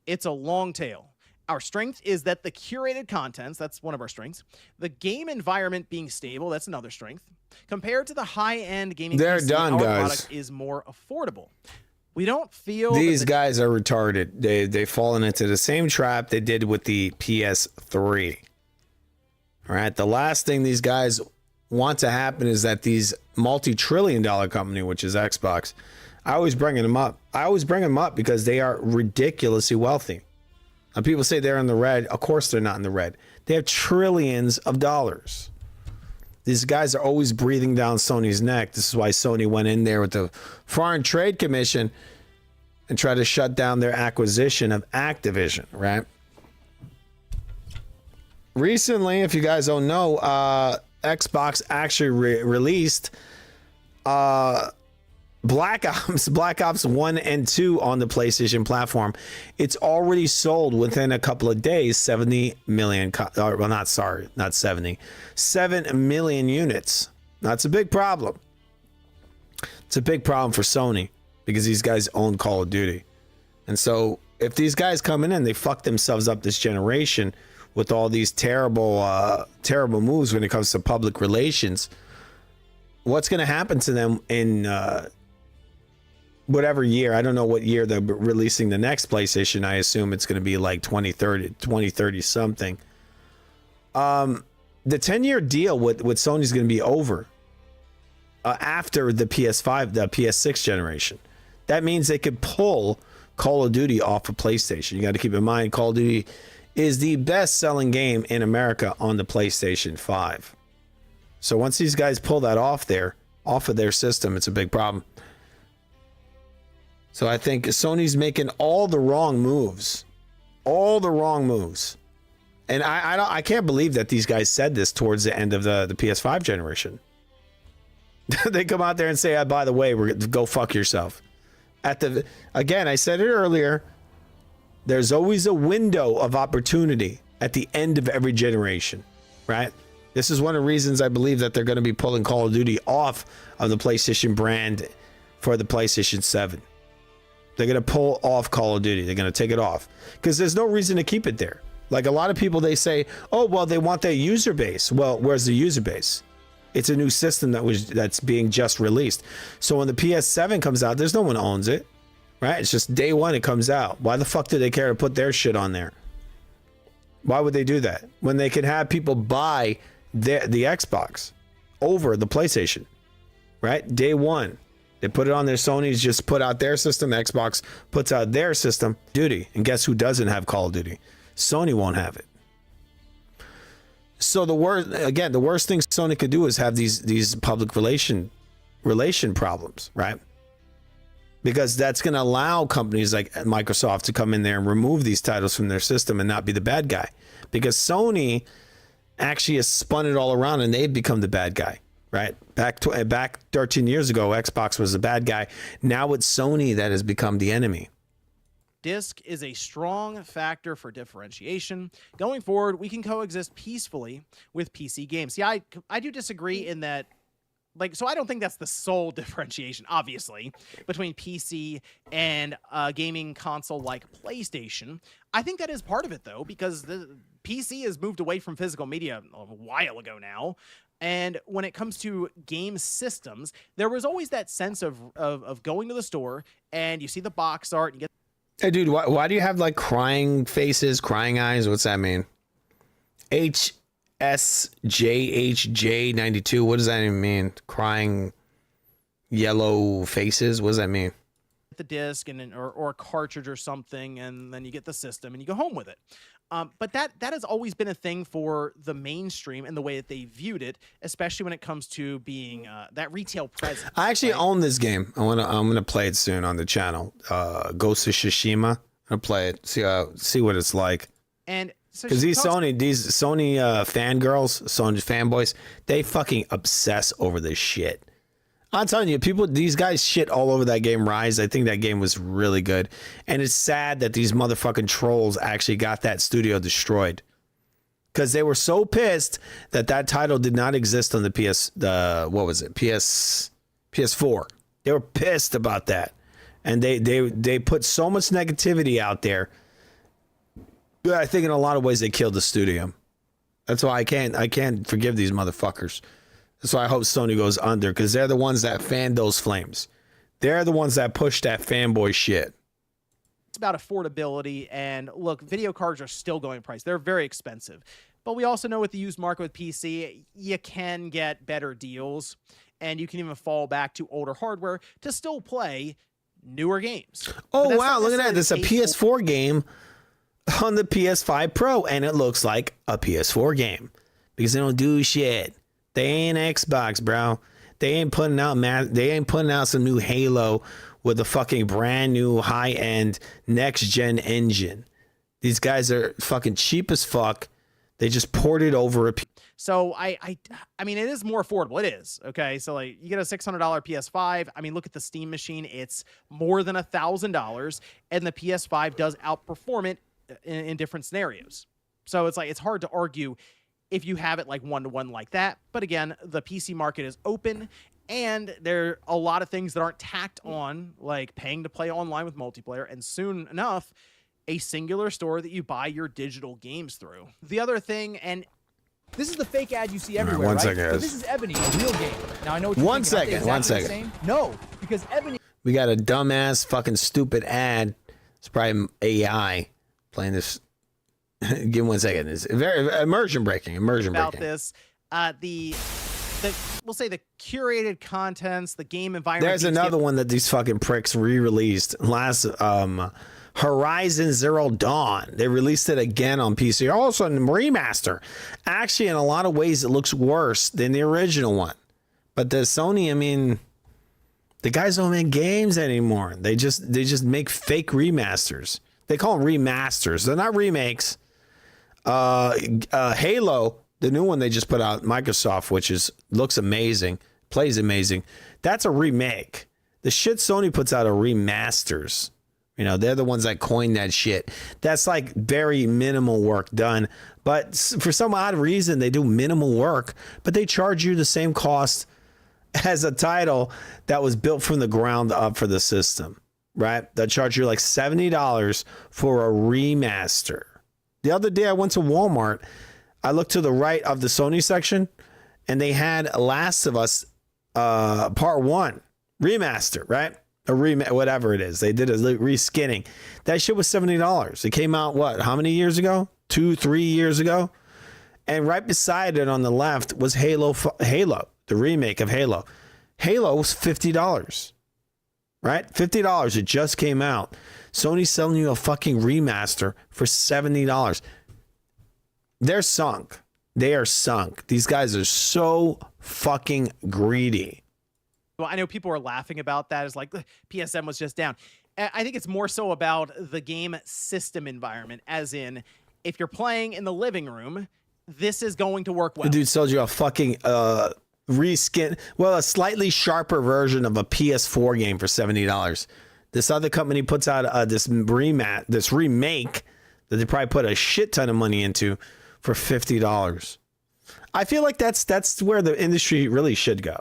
Speaker 5: It's a long tail. Our strength is that the curated contents, that's one of our strengths. The game environment being stable, that's another strength. Compared to the high-end gaming
Speaker 1: They're
Speaker 5: PC,
Speaker 1: done,
Speaker 5: our
Speaker 1: guys.
Speaker 5: product is more affordable. We don't feel
Speaker 1: These
Speaker 5: that
Speaker 1: guys are retarded. They've fallen into the same trap they did with the PS3. All right. The last thing these guys want to happen is that these multi-trillion-dollar company, which is Xbox, I always bring them up. I always bring them up because they are ridiculously wealthy. And people say they're in the red. Of course they're not in the red. They have trillions of dollars. These guys are always breathing down Sony's neck. This is why Sony went in there with the Foreign Trade Commission and tried to shut down their acquisition of Activision, right? Recently, if you guys don't know, Xbox actually released Black Ops 1 and 2 on the PlayStation platform. It's already sold within a couple of days, 70 million, not 70, 7 million units. That's a big problem. It's a big problem for Sony because these guys own Call of Duty. And so if these guys coming in, they fuck themselves up this generation with all these terrible moves when it comes to public relations. What's going to happen to them in whatever year? I don't know what year they're releasing the next PlayStation. I assume it's going to be like 2030 something. The 10-year deal with Sony's going to be over after the PS5, the PS6 generation. That means they could pull Call of Duty off of PlayStation. You got to keep in mind, Call of Duty is the best-selling game in America on the PlayStation 5. So once these guys pull that off of their system, it's a big problem. So I think Sony's making all the wrong moves. And I can't believe that these guys said this towards the end of the PS5 generation. They come out there and say, by the way, we're going to go fuck yourself. Again, I said it earlier, there's always a window of opportunity at the end of every generation, right? This is one of the reasons I believe that they're going to be pulling Call of Duty off of the PlayStation brand for the PlayStation 7. They're going to pull off Call of Duty. They're going to take it off because there's no reason to keep it there. Like a lot of people, they say, oh, well, they want their user base. Well, where's the user base? It's a new system that's being just released. So when the PS7 comes out, there's no one owns it, right? It's just day one it comes out. Why the fuck do they care to put their shit on there? Why would they do that when they can have people buy the Xbox over the PlayStation, right? Day one. They put it on their Sony's, just put out their system. Xbox puts out their system, Duty. And guess who doesn't have Call of Duty? Sony won't have it. So the worst thing Sony could do is have these public relation problems, right? Because that's going to allow companies like Microsoft to come in there and remove these titles from their system and not be the bad guy. Because Sony actually has spun it all around and they've become the bad guy. Right? Back 13 years ago, Xbox was the bad guy. Now it's Sony that has become the enemy.
Speaker 5: Disc is a strong factor for differentiation. Going forward, we can coexist peacefully with PC games. See, I do disagree in that, so I don't think that's the sole differentiation, obviously, between PC and a gaming console like PlayStation. I think that is part of it, though, because the PC has moved away from physical media a while ago now. And when it comes to game systems, there was always that sense of going to the store and you see the box art and you get.
Speaker 1: Hey, dude, why do you have like crying faces, crying eyes? What's that mean? HSJHJ92. What does that even mean? Crying yellow faces. What does that mean?
Speaker 5: The disc or a cartridge or something, and then you get the system and you go home with it. But that has always been a thing for the mainstream and the way that they viewed it, especially when it comes to being that retail presence.
Speaker 1: I actually own this game. I'm gonna play it soon on the channel. Ghost of Tsushima. I'm gonna play it. See what it's like.
Speaker 5: And so
Speaker 1: because these Sony fangirls, Sony fanboys, they fucking obsess over this shit. I'm telling you, these guys shit all over that game, Rise. I think that game was really good. And it's sad that these motherfucking trolls actually got that studio destroyed. Because they were so pissed that title did not exist on the PS4. They were pissed about that. And they put so much negativity out there I think in a lot of ways they killed the studio. That's why I can't forgive these motherfuckers. That's why I hope Sony goes under, because they're the ones that fanned those flames. They're the ones that push that fanboy shit.
Speaker 5: It's about affordability, and look, video cards are still going price. They're very expensive. But we also know with the used market with PC, you can get better deals, and you can even fall back to older hardware to still play newer games.
Speaker 1: Oh, wow, look at that. This is a PS4 game on the PS5 Pro, and it looks like a PS4 game because they don't do shit. They ain't Xbox, bro. They ain't putting out some new Halo with a fucking brand new high-end next-gen engine. These guys are fucking cheap as fuck. They just ported over a...
Speaker 5: So I mean, it is more affordable. It is. Okay. So like you get a $600 PS5. I mean, look at the Steam machine. It's more than $1,000, and the PS5 does outperform it in different scenarios. So it's like, it's hard to argue if you have it like one-to-one like that. But again, the PC market is open, and there are a lot of things that aren't tacked on, like paying to play online with multiplayer, and soon enough, a singular store that you buy your digital games through. The other thing, and
Speaker 6: this is the fake ad you see everywhere,
Speaker 1: one
Speaker 6: right?
Speaker 1: second,
Speaker 6: But
Speaker 1: guys.
Speaker 6: this is Ebony, a real game. Now I know what you're
Speaker 1: One
Speaker 6: thinking.
Speaker 1: second,
Speaker 6: Aren't they
Speaker 1: one
Speaker 6: exactly the same? No, because Ebony.
Speaker 1: We got a dumbass fucking stupid ad. It's probably AI playing this. Give me 1 second. It's very immersion breaking.
Speaker 5: about this, the we'll say the curated contents, the game environment.
Speaker 1: There's another one that these fucking pricks re-released last Horizon Zero Dawn. They released it again on PC. Also in remaster. Actually, in a lot of ways, it looks worse than the original one. But the Sony, I mean, the guys don't make games anymore. They just make fake remasters. They call them remasters. They're not remakes. Halo, the new one they just put out, Microsoft, which looks amazing, plays amazing. That's a remake. The shit Sony puts out are remasters. You know, they're the ones that coined that shit. That's like very minimal work done. But for some odd reason, they do minimal work, but they charge you the same cost as a title that was built from the ground up for the system, right? They charge you like $70 for a remaster. The other day I went to Walmart. I looked to the right of the Sony section, and they had Last of Us Part 1 remaster, right? Whatever it is. They did a reskinning. That shit was $70. It came out, what, how many years ago? 2-3 years ago? And right beside it on the left was Halo, the remake of Halo. Halo was $50, right? $50. It just came out. Sony's selling you a fucking remaster for $70. They're sunk. They are sunk. These guys are so fucking greedy.
Speaker 5: Well, I know people are laughing about that. It's like PSN was just down. I think it's more so about the game system environment, as in if you're playing in the living room, this is going to work well.
Speaker 1: The dude sold you a fucking reskin, well, a slightly sharper version of a PS4 game for $70. This other company puts out this remake that they probably put a shit ton of money into for $50. I feel like that's where the industry really should go.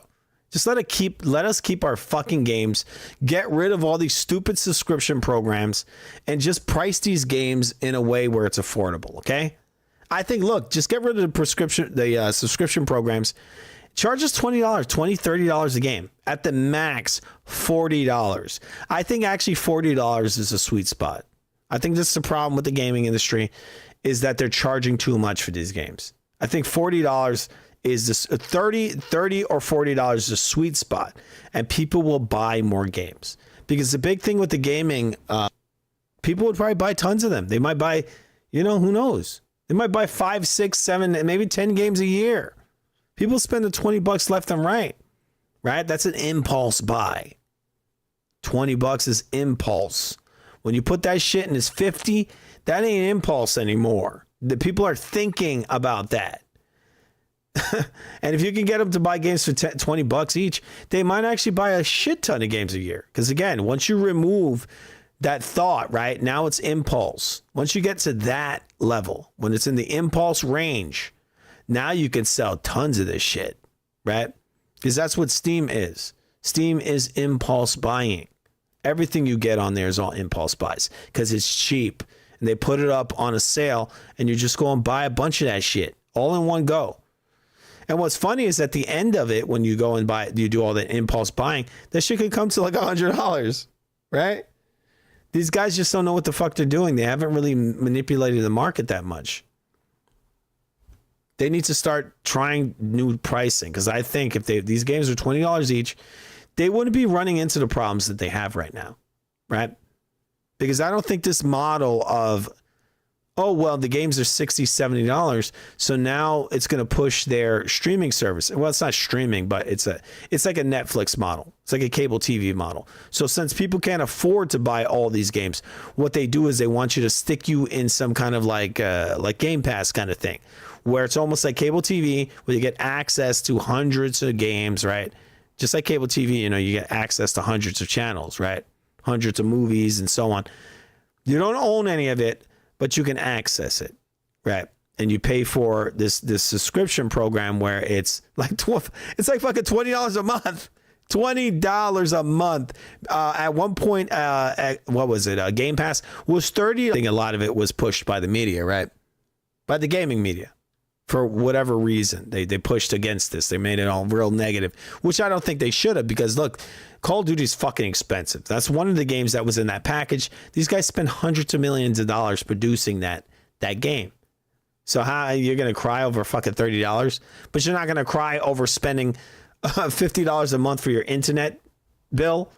Speaker 1: Just let us keep our fucking games, get rid of all these stupid subscription programs, and just price these games in a way where it's affordable, okay? I think, look, just get rid of the subscription programs. Charge us $20, $30 a game. At the max, $40. I think actually $40 is a sweet spot. I think this is the problem with the gaming industry, is that they're charging too much for these games. I think $40 is this $30 or $40 is a sweet spot, and people will buy more games. Because the big thing with the gaming, people would probably buy tons of them. They might buy, who knows? They might buy 5, 6, 7, maybe 10 games a year. People spend the $20 left and right? That's an impulse buy. $20 is impulse. When you put that shit in this 50, that ain't impulse anymore. The people are thinking about that. And if you can get them to buy games for $20 each, they might actually buy a shit ton of games a year. Because again, once you remove that thought, right, now it's impulse. Once you get to that level, when it's in the impulse range, now you can sell tons of this shit, right? Because that's what Steam is. Steam is impulse buying. Everything you get on there is all impulse buys because it's cheap and they put it up on a sale, and you just go and buy a bunch of that shit all in one go. And what's funny is at the end of it, when you go and buy, you do all that impulse buying, that shit could come to like $100, right? These guys just don't know what the fuck they're doing. They haven't really manipulated the market that much. They need to start trying new pricing, because I think if these games are $20 each, they wouldn't be running into the problems that they have right now, right? Because I don't think this model of, oh, well, the games are $60, $70, so now it's going to push their streaming service. Well, it's not streaming, but it's like a Netflix model. It's like a cable TV model. So since people can't afford to buy all these games, what they do is they want you to stick you in some kind of like Game Pass kind of thing, where it's almost like cable TV, where you get access to hundreds of games, right? Just like cable TV, you get access to hundreds of channels, right? Hundreds of movies and so on. You don't own any of it, but you can access it, right? And you pay for this subscription program where it's like fucking $20 a month. $20 a month. At one point, what was it? Game Pass was $30. I think a lot of it was pushed by the media, right? By the gaming media. For whatever reason, they pushed against this. They made it all real negative, which I don't think they should have, because look, Call of Duty is fucking expensive. That's one of the games that was in that package. These guys spend hundreds of millions of dollars producing that game. So how you're going to cry over fucking $30, but you're not going to cry over spending $50 a month for your internet bill.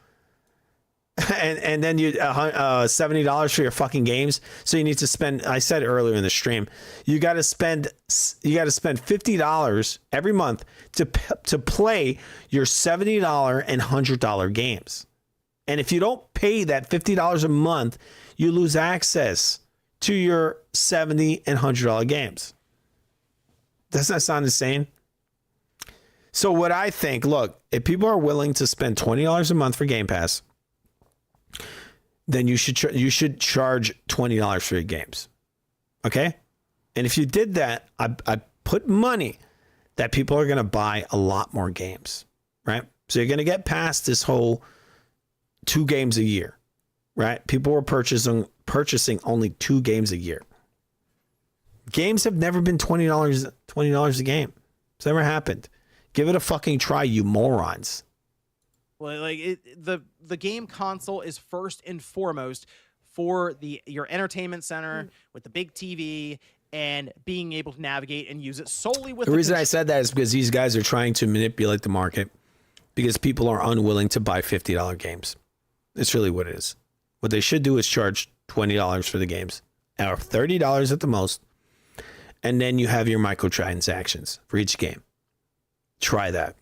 Speaker 1: And then you $70 for your fucking games. So you need to spend, I said earlier in the stream, you got to spend $50 every month to play your $70 and $100 games. And if you don't pay that $50 a month, you lose access to your $70 and $100 games. Doesn't that sound insane? So what I think, look, if people are willing to spend $20 a month for Game Pass, then you should charge $20 for your games. Okay? And if you did that, I put money that people are going to buy a lot more games, right? So you're going to get past this whole 2 games a year, right? People were purchasing only 2 games a year. Games have never been $20 a game. It's never happened. Give it a fucking try, you morons.
Speaker 5: Well, like the game console is first and foremost for your entertainment center with the big TV and being able to navigate and use it solely with
Speaker 1: the reason I said that is because these guys are trying to manipulate the market because people are unwilling to buy $50 games. It's really what it is. What they should do is charge $20 for the games, or $30 at the most, and then you have your microtransactions for each game. Try that.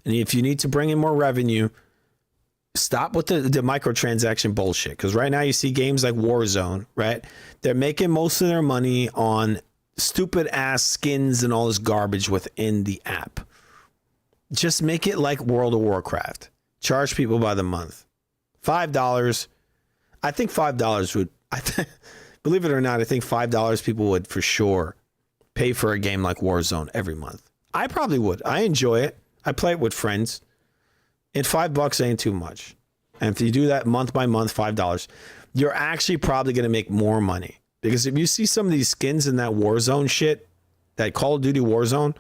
Speaker 1: And if you need to bring in more revenue, stop with the microtransaction bullshit. Because right now you see games like Warzone, right? They're making most of their money on stupid ass skins and all this garbage within the app. Just make it like World of Warcraft. Charge people by the month. $5. I think $5 would, believe it or not, I think $5 people would for sure pay for a game like Warzone every month. I probably would. I enjoy it. I play it with friends, and $5 ain't too much. And if you do that month by month, $5, you're actually probably going to make more money. Because if you see some of these skins in that Warzone shit, that Call of Duty Warzone,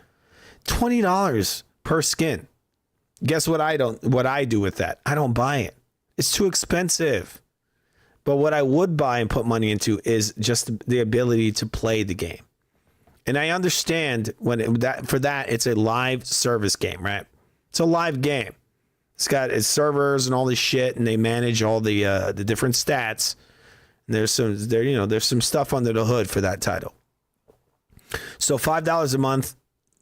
Speaker 1: $20 per skin. Guess what I do with that? I don't buy it. It's too expensive. But what I would buy and put money into is just the ability to play the game. And I understand for that it's a live service game, right? It's a live game. It's got its servers and all this shit, and they manage all the different stats. And there's some stuff under the hood for that title. So $5 a month,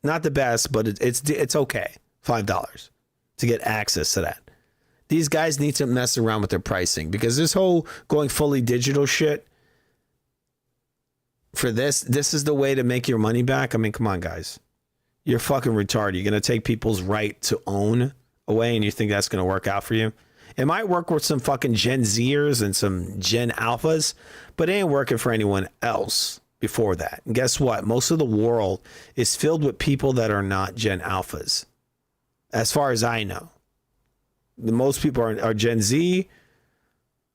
Speaker 1: not the best, but it's okay. $5 to get access to that. These guys need to mess around with their pricing, because this whole going fully digital shit, for this is the way to make your money back. I mean, come on, guys. You're fucking retarded. You're going to take people's right to own away, and you think that's going to work out for you? It might work with some fucking Gen Zers and some Gen Alphas, but it ain't working for anyone else before that. And guess what? Most of the world is filled with people that are not Gen Alphas, as far as I know. The most people are Gen Z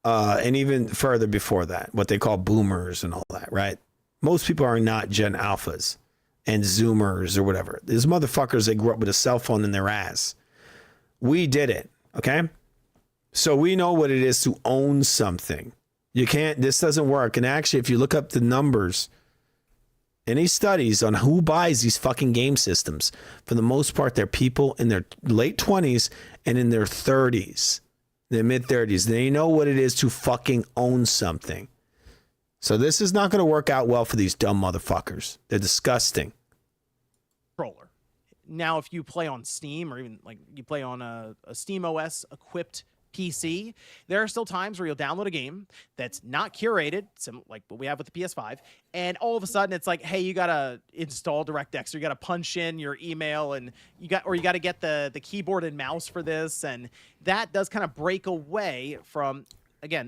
Speaker 1: and even further before that, what they call boomers and all that, right? Most people are not Gen Alphas and Zoomers or whatever. These motherfuckers, they grew up with a cell phone in their ass. We did it, okay? So we know what it is to own something. You can't, this doesn't work. And actually, if you look up the numbers, any studies on who buys these fucking game systems, for the most part, they're people in their late 20s and in their 30s, their mid 30s. They know what it is to fucking own something. So this is not going to work out well for these dumb motherfuckers. They're disgusting.
Speaker 5: Controller. Now, if you play on Steam or even like you play on a Steam OS equipped PC, there are still times where you'll download a game that's not curated, like what we have with the PS5, and all of a sudden it's like, hey, you gotta install DirectX, or you gotta punch in your email, and you gotta get the keyboard and mouse for this, and that does kind of break away from, again,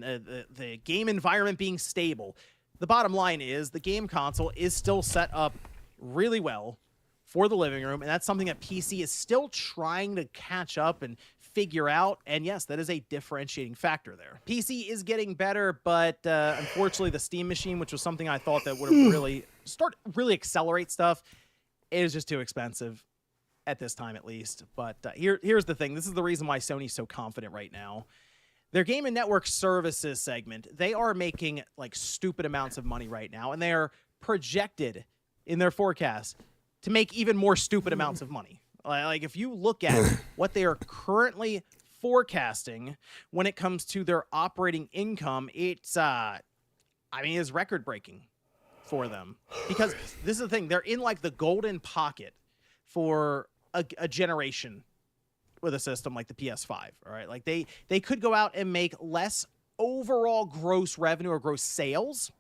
Speaker 5: the game environment being stable. The bottom line is the game console is still set up really well for the living room, and that's something that PC is still trying to catch up and figure out, and yes, that is a differentiating factor there. PC is getting better, but unfortunately the Steam machine, which was something I thought that would have really accelerate stuff, it is just too expensive at this time at least. But here's the thing. This is the reason why Sony's so confident right now. Their game and network services segment, they are making like stupid amounts of money right now, and they are projected in their forecast to make even more stupid amounts of money. Like if you look at what they are currently forecasting when it comes to their operating income, it's it's record breaking for them, because this is the thing. They're in like the golden pocket for a generation with a system like the PS5. All right. Like they could go out and make less overall gross revenue or gross sales,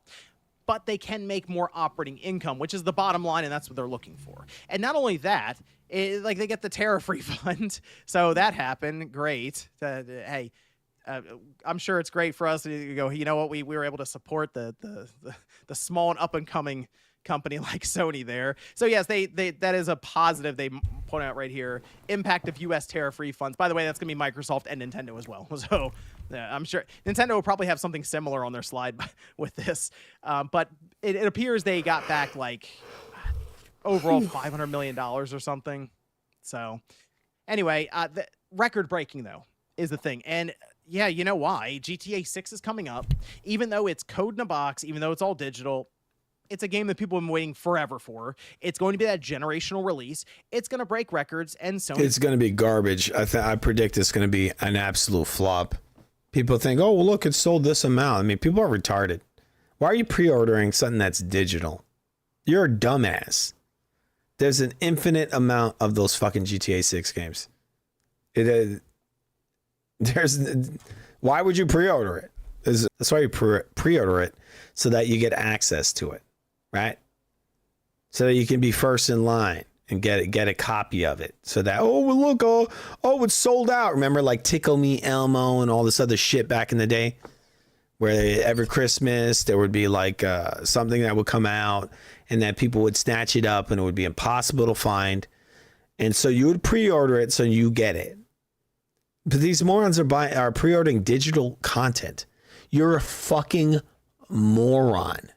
Speaker 5: but they can make more operating income, which is the bottom line, and that's what they're looking for. And not only that, like they get the tariff refund, so that happened. Great. Hey, I'm sure it's great for us to go, you know what, we were able to support the small and up and coming company like Sony there. So yes, they that is a positive. They point out right here, impact of U.S. tariff refunds. By the way, that's gonna be Microsoft and Nintendo as well. So yeah, I'm sure Nintendo will probably have something similar on their slide with this. But it appears they got back like overall $500 million or something. So anyway, the record breaking though is the thing. And yeah, you know why? GTA 6 is coming up. Even though it's code in a box, even though it's all digital, it's a game that people have been waiting forever for. It's going to be that generational release. It's going to break records, and Sony...
Speaker 1: It's going to be garbage. I predict it's going to be an absolute flop. People think, oh, well, look, it sold this amount. I mean, people are retarded. Why are you pre-ordering something that's digital? You're a dumbass. There's an infinite amount of those fucking GTA 6 games. Why would you pre-order it? That's why you pre-order it, so that you get access to it, right? So that you can be first in line and get a copy of it. So that, oh, well, look, oh, it's sold out. Remember, like Tickle Me Elmo and all this other shit back in the day, where every Christmas there would be like something that would come out, and that people would snatch it up, and it would be impossible to find, and so you would pre-order it so you get it. But these morons are pre-ordering digital content. You're a fucking moron.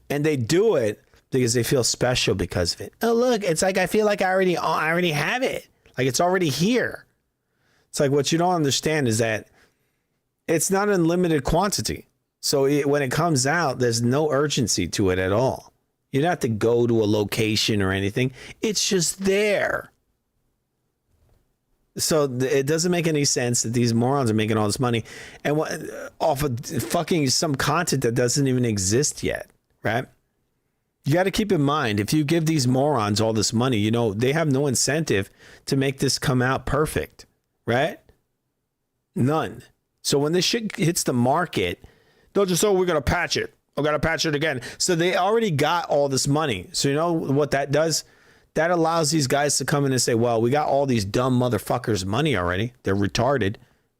Speaker 1: And they do it because they feel special because of it. Oh, look, it's like I feel like I already have it. Like it's already here. It's like what you don't understand is that it's not unlimited quantity. So when it comes out, there's no urgency to it at all. You don't have to go to a location or anything. It's just there. So it doesn't make any sense that these morons are making all this money and off of fucking some content that doesn't even exist yet, right? You got to keep in mind, if you give these morons all this money, you know, they have no incentive to make this come out perfect, right? None. So when this shit hits the market, they'll just, oh, we're going to patch it. We're going to patch it again. So they already got all this money. So you know what that does? That allows these guys to come in and say, well, we got all these dumb motherfuckers money already. They're retarded.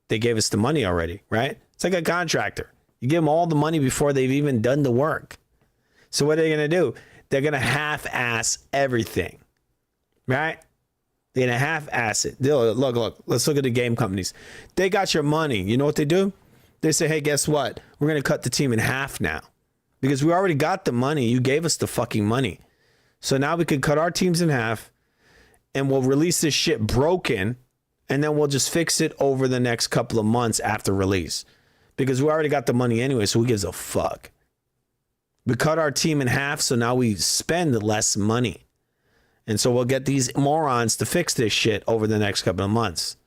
Speaker 1: They gave us the money already, right? It's like a contractor. You give them all the money before they've even done the work. So what are they going to do? They're going to half-ass everything, right? They're going to half-ass it. Look, let's look at the game companies. They got your money. You know what they do? They say, hey, guess what? We're going to cut the team in half now because we already got the money. You gave us the fucking money. So now we could cut our teams in half and we'll release this shit broken and then we'll just fix it over the next couple of months after release because we already got the money anyway. So who gives a fuck? We cut our team in half. So now we spend less money. And so we'll get these morons to fix this shit over the next couple of months.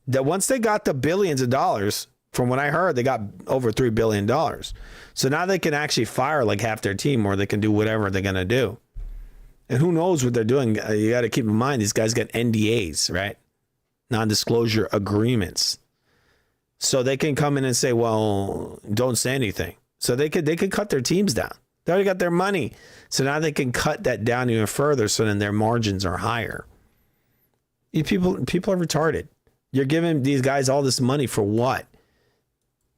Speaker 1: That once they got the billions of dollars, from what I heard, they got over $3 billion. So now they can actually fire like half their team or they can do whatever they're going to do. And who knows what they're doing. You got to keep in mind, these guys got NDAs, right? Non-disclosure agreements. So they can come in and say, well, don't say anything. So they could cut their teams down. They already got their money. So now they can cut that down even further so then their margins are higher. You people are retarded. You're giving these guys all this money for what?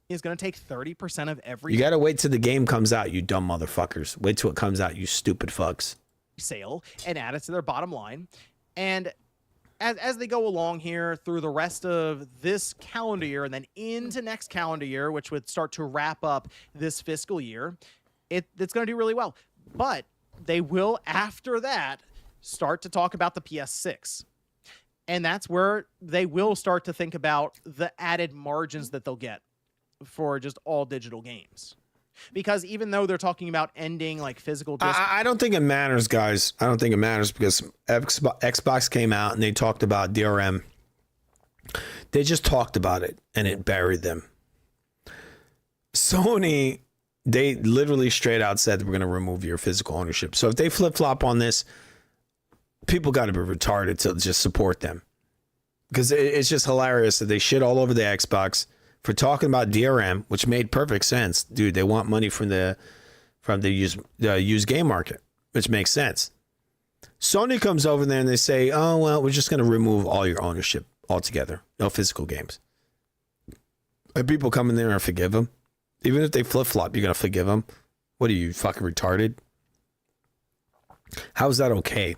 Speaker 5: Is going to take 30% of every
Speaker 1: You got to wait till the game comes out, you dumb motherfuckers. Wait till it comes out, you stupid fucks.
Speaker 5: sale and add it to their bottom line. And as they go along here through the rest of this calendar year and then into next calendar year, which would start to wrap up this fiscal year, it's going to do really well. But they will, after that, start to talk about the PS6. And that's where they will start to think about the added margins that they'll get for just all digital games. Because even though they're talking about ending like physical disc,
Speaker 1: I don't think it matters, guys. I don't think it matters because Xbox came out and they talked about DRM. They just talked about it and it buried them. Sony, they literally straight out said we're going to remove your physical ownership. So if they flip-flop on this, people got to be retarded to just support them. Because it's just hilarious that they shit all over the Xbox for talking about DRM, which made perfect sense. Dude, they want money from the used game market, which makes sense. Sony comes over there and they say, oh, well, we're just going to remove all your ownership altogether. No physical games. And people come in there and forgive them. Even if they flip-flop, you're going to forgive them. What are you, fucking retarded? How is that okay?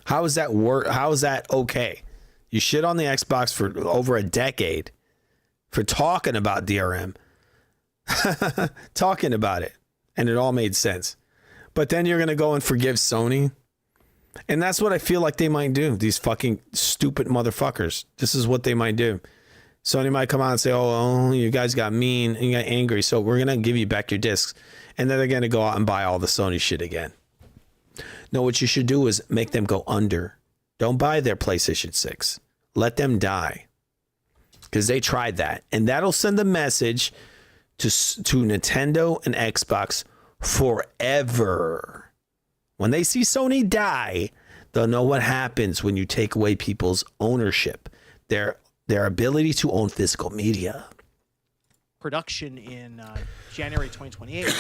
Speaker 1: How is that How is that okay? You shit on the Xbox for over a decade for talking about DRM. Talking about it. And it all made sense. But then you're going to go and forgive Sony. And that's what I feel like they might do. These fucking stupid motherfuckers. This is what they might do. Sony might come out and say, oh, you guys got mean and you got angry, so we're going to give you back your discs. And then they're going to go out and buy all the Sony shit again. No, what you should do is make them go under. Don't buy their PlayStation 6. Let them die. Because they tried that. And that'll send a message to Nintendo and Xbox forever. When they see Sony die, they'll know what happens when you take away people's ownership. Their ability to own physical media.
Speaker 5: production in January 2028. The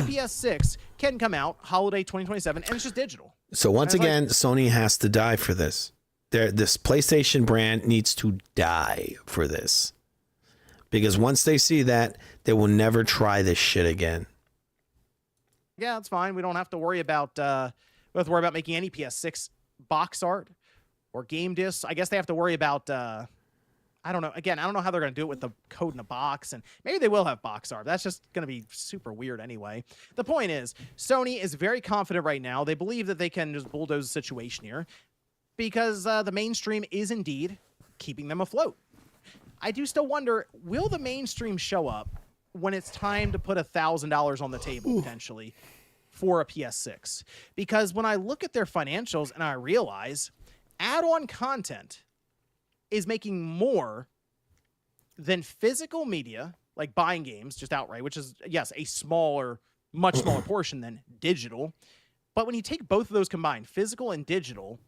Speaker 5: PS6 can come out holiday 2027, and it's just digital.
Speaker 1: So once again, Sony has to die for this. This PlayStation brand needs to die for this. Because once they see that, they will never try this shit again.
Speaker 5: Yeah, that's fine. We don't have to worry about making any PS6 box art or game discs. I guess they have to worry about I don't know. Again, I don't know how they're going to do it with the code in a box, and maybe they will have box art. That's just going to be super weird anyway. The point is, Sony is very confident right now. They believe that they can just bulldoze the situation here because the mainstream is indeed keeping them afloat. I do still wonder, will the mainstream show up when it's time to put $1,000 on the table potentially for a PS6? Because when I look at their financials and I realize add-on content is making more than physical media, like buying games just outright, which is, yes, a smaller, much smaller portion than digital. But when you take both of those combined, physical and digital,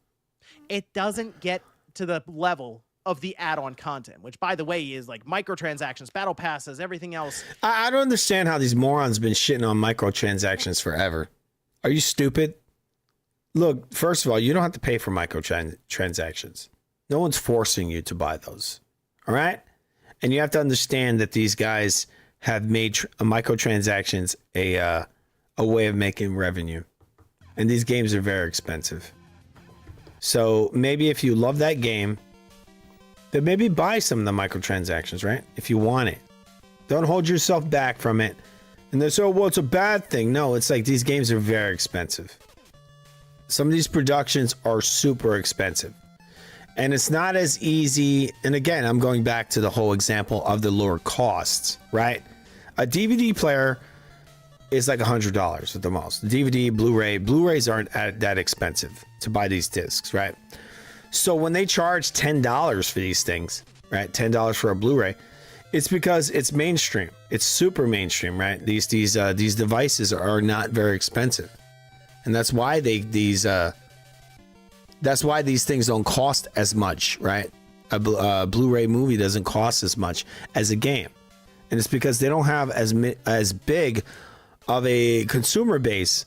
Speaker 5: it doesn't get to the level of the add-on content, which, by the way, is like microtransactions, battle passes, everything else.
Speaker 1: I don't understand how these morons been shitting on microtransactions forever. Are you stupid? Look, first of all, you don't have to pay for microtransactions. No one's forcing you to buy those. All right? And you have to understand that these guys have made microtransactions a way of making revenue. And these games are very expensive. So maybe if you love that game, then maybe buy some of the microtransactions, right? If you want it. Don't hold yourself back from it. And they say, oh, well, it's a bad thing. No, it's like these games are very expensive. Some of these productions are super expensive. And it's not as easy. And again, I'm going back to the whole example of the lower costs, right? A DVD player is like $100 at the most. DVD, Blu-ray. Blu-rays aren't that expensive to buy these discs, right? So when they charge $10 for these things, right? $10 for a Blu-ray, it's because it's mainstream. It's super mainstream, right? These devices are not very expensive. And that's why that's why these things don't cost as much, right? A Blu-ray movie doesn't cost as much as a game. And it's because they don't have as big of a consumer base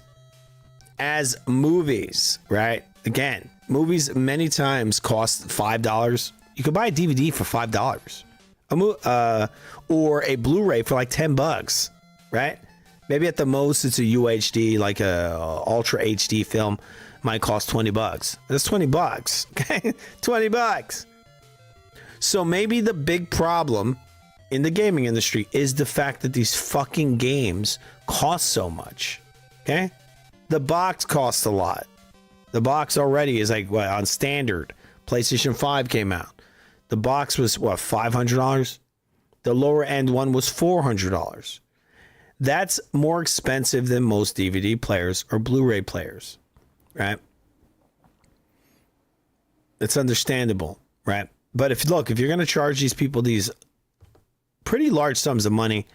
Speaker 1: as movies, right? Again, movies many times cost $5. You could buy a DVD for $5. Or a Blu-ray for like $10, right? Maybe at the most it's a UHD, like a Ultra HD film, might cost $20. That's $20, okay? $20. So maybe the big problem in the gaming industry is the fact that these fucking games cost so much, okay? The box costs a lot. The box already is like, what, on standard. PlayStation 5 came out. The box was, what, $500? The lower end one was $400. That's more expensive than most DVD players or Blu-ray players, right? It's understandable, right? But if you're going to charge these people these pretty large sums of money,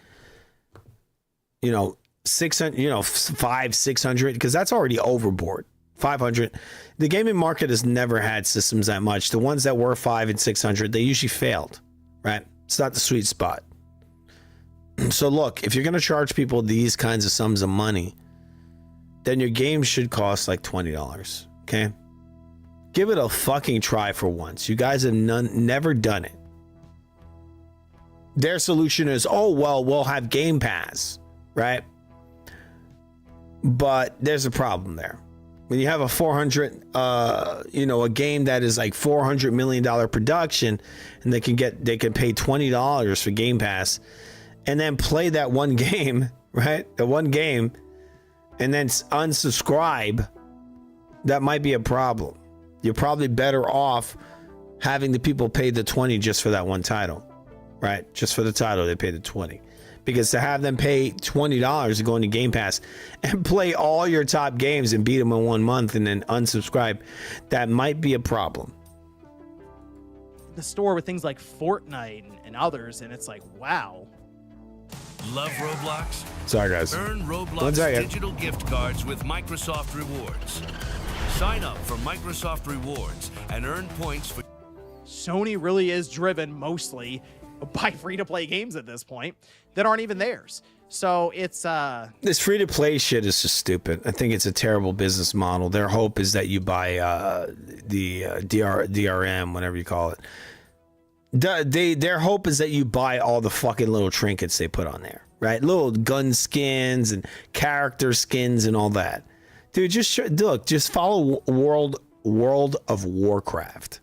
Speaker 1: 600, 500, 600, because that's already overboard. 500. The gaming market has never had systems that much. The ones that were 500 and 600, they usually failed, right? It's not the sweet spot. So look, if you're going to charge people these kinds of sums of money, then your game should cost like $20, okay? Give it a fucking try for once. You guys have never done it. Their solution is, oh, well, we'll have Game Pass, right? But there's a problem there. When you have a a game that is like $400 million production, and they can pay $20 for Game Pass, and then play that one game, right? The one game, and then unsubscribe, that might be a problem. You're probably better off having the people pay the $20 just for that one title, right? Just for the title, they pay the $20. Because to have them pay $20 to go into Game Pass and play all your top games and beat them in 1 month and then unsubscribe, that might be a problem.
Speaker 5: The store with things like Fortnite and others, and it's like, wow.
Speaker 7: Love Roblox?
Speaker 1: Sorry, guys.
Speaker 7: Earn Roblox digital gift cards with Microsoft Rewards. Sign up for Microsoft Rewards and earn points for...
Speaker 5: Sony really is driven mostly by free-to-play games at this point that aren't even theirs. So it's
Speaker 1: this free-to-play shit is just stupid. I think it's a terrible business model. Their hope is that you buy the DRM, whatever you call it. Their hope is that you buy all the fucking little trinkets they put on there, right? Little gun skins and character skins and all that. Dude, just follow World of Warcraft.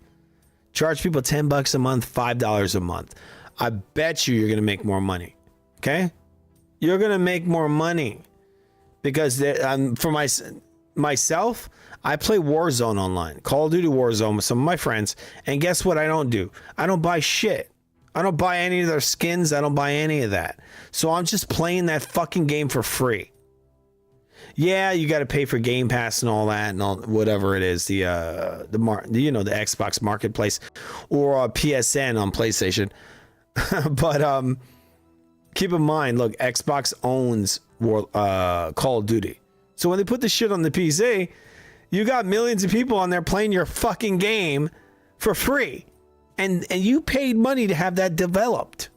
Speaker 1: Charge people $10 a month, $5 a month. I bet you're going to make more money. Okay? You're going to make more money. Because for myself, I play Warzone online. Call of Duty Warzone with some of my friends. And guess what I don't do? I don't buy shit. I don't buy any of their skins. I don't buy any of that. So I'm just playing that fucking game for free. Yeah, you got to pay for Game Pass and all that and all whatever it is, the Xbox Marketplace or PSN on PlayStation. But keep in mind, look, Xbox owns Call of Duty. So when they put the shit on the PC, you got millions of people on there playing your fucking game for free. And you paid money to have that developed.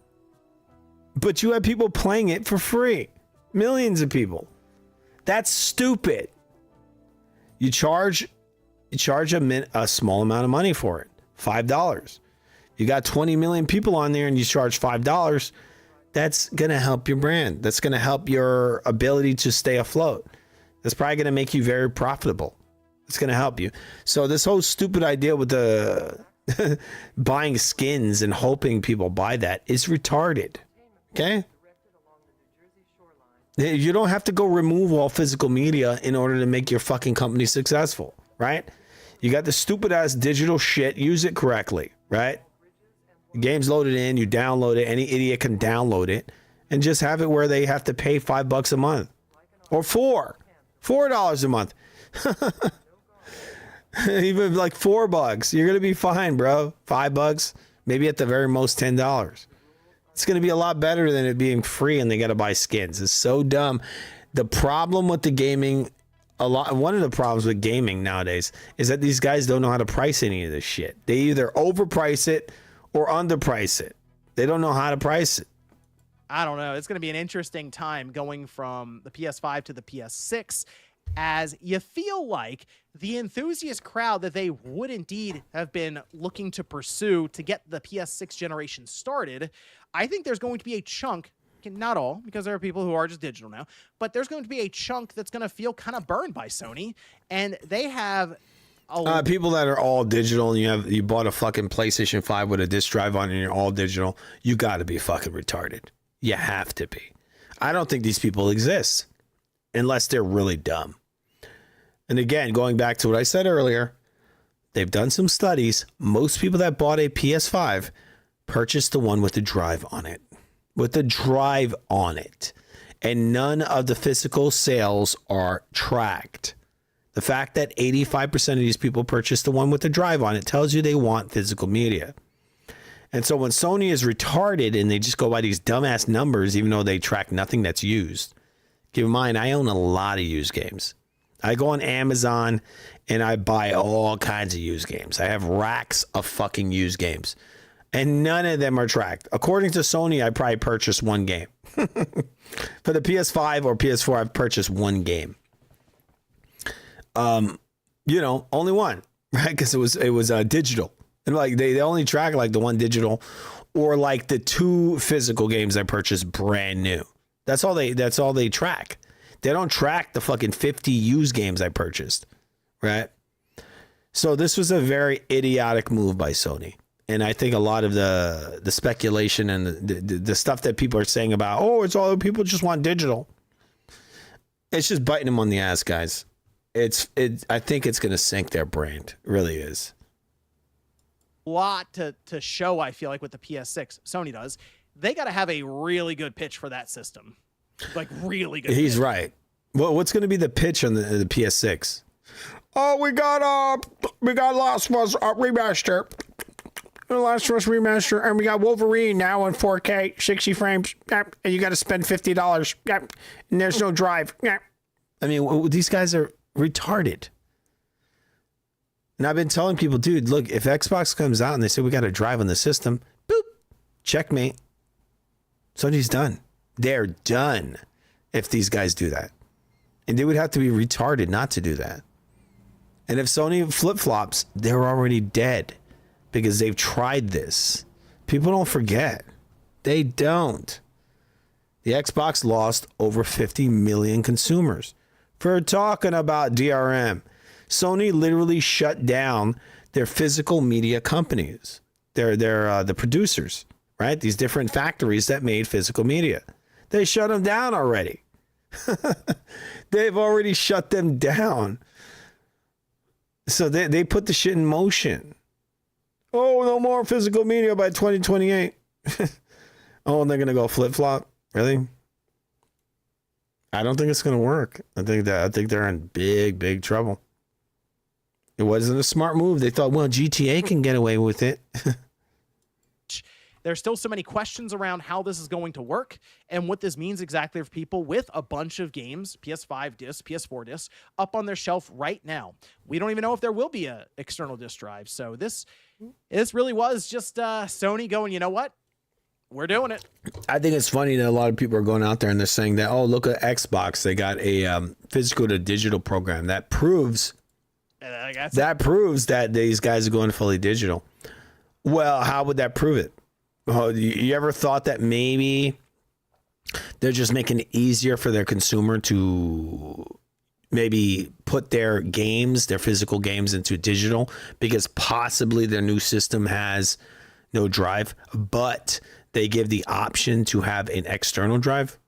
Speaker 1: But you have people playing it for free. Millions of people. That's stupid. You charge a small amount of money for it. $5. You got 20 million people on there and you charge $5. That's going to help your brand. That's going to help your ability to stay afloat. That's probably going to make you very profitable. It's going to help you. So this whole stupid idea with the buying skins and hoping people buy that is retarded. Okay? You don't have to go remove all physical media in order to make your fucking company successful, right? You got the stupid ass digital shit. Use it correctly, right? The game's loaded in, you download it. Any idiot can download it and just have it where they have to pay $5 a month or $4 a month. Even like $4. You're going to be fine, bro. $5, maybe at the very most $10. It's going to be a lot better than it being free and they got to buy skins. It's so dumb. The problem with the gaming, one of the problems with gaming nowadays is that these guys don't know how to price any of this shit. They either overprice it or underprice it. They don't know how to price it.
Speaker 5: I don't know. It's going to be an interesting time going from the PS5 to the PS6, as you feel like the enthusiast crowd that they would indeed have been looking to pursue to get the PS6 generation started. I think there's going to be a chunk, not all, because there are people who are just digital now, but there's going to be a chunk that's going to feel kind of burned by Sony, and they have
Speaker 1: people that are all digital, and you bought a fucking PlayStation 5 with a disc drive on and you're all digital. You got to be fucking retarded. You have to be. I don't think these people exist unless they're really dumb. And again, going back to what I said earlier, they've done some studies. Most people that bought a PS5 purchased the one with the drive on it. With the drive on it. And none of the physical sales are tracked. The fact that 85% of these people purchased the one with the drive on it tells you they want physical media. And so when Sony is retarded and they just go by these dumbass numbers, even though they track nothing that's used. Keep in mind, I own a lot of used games. I go on Amazon and I buy all kinds of used games. I have racks of fucking used games. And none of them are tracked. According to Sony, I probably purchased one game. For the PS5 or PS4, I've purchased one game. Only one, right? Because it was digital. And like they only track like the one digital or like the 2 physical games I purchased brand new. That's all they track. They don't track the fucking 50 used games I purchased, right? So this was a very idiotic move by Sony. And I think a lot of the speculation and the stuff that people are saying about, it's all people just want digital. It's just biting them on the ass, guys. I think it's going to sink their brand. It really is.
Speaker 5: Lot to show, I feel like, with the PS6. Sony does. They got to have a really good pitch for that system. Like, really good.
Speaker 1: He's
Speaker 5: pitch.
Speaker 1: right. Well, what's going to be the pitch on the PS6? Oh, we got Last of Us Remaster. The Last of Us Remaster, and we got Wolverine now in 4K, 60 frames. Yep. And you got to spend $50. Yep. And there's no drive. Yep. I mean, these guys are retarded. And I've been telling people, dude, look, if Xbox comes out and they say we got a drive on the system, boop, checkmate. Sony's done. They're done if these guys do that. And they would have to be retarded not to do that. And if Sony flip-flops, they're already dead because they've tried this. People don't forget. They don't. The Xbox lost over 50 million consumers for talking about DRM. Sony literally shut down their physical media companies. They're the producers, right? These different factories that made physical media. They shut them down already. They've already shut them down. So they put the shit in motion. Oh, no more physical media by 2028. Oh, and they're going to go flip-flop? Really? I don't think it's going to work. I think they're in big trouble. It wasn't a smart move. They thought, well, GTA can get away with it.
Speaker 5: There's still so many questions around how this is going to work and what this means exactly for people with a bunch of games, PS5 discs, PS4 discs, up on their shelf right now. We don't even know if there will be an external disc drive. So this really was just Sony going, you know what? We're doing it.
Speaker 1: I think it's funny that a lot of people are going out there and they're saying that, oh, look at Xbox. They got a physical to digital program. That proves that these guys are going fully digital. Well, how would that prove it? Oh, you ever thought that maybe they're just making it easier for their consumer to maybe put their games, their physical games, into digital because possibly their new system has no drive, but they give the option to have an external drive,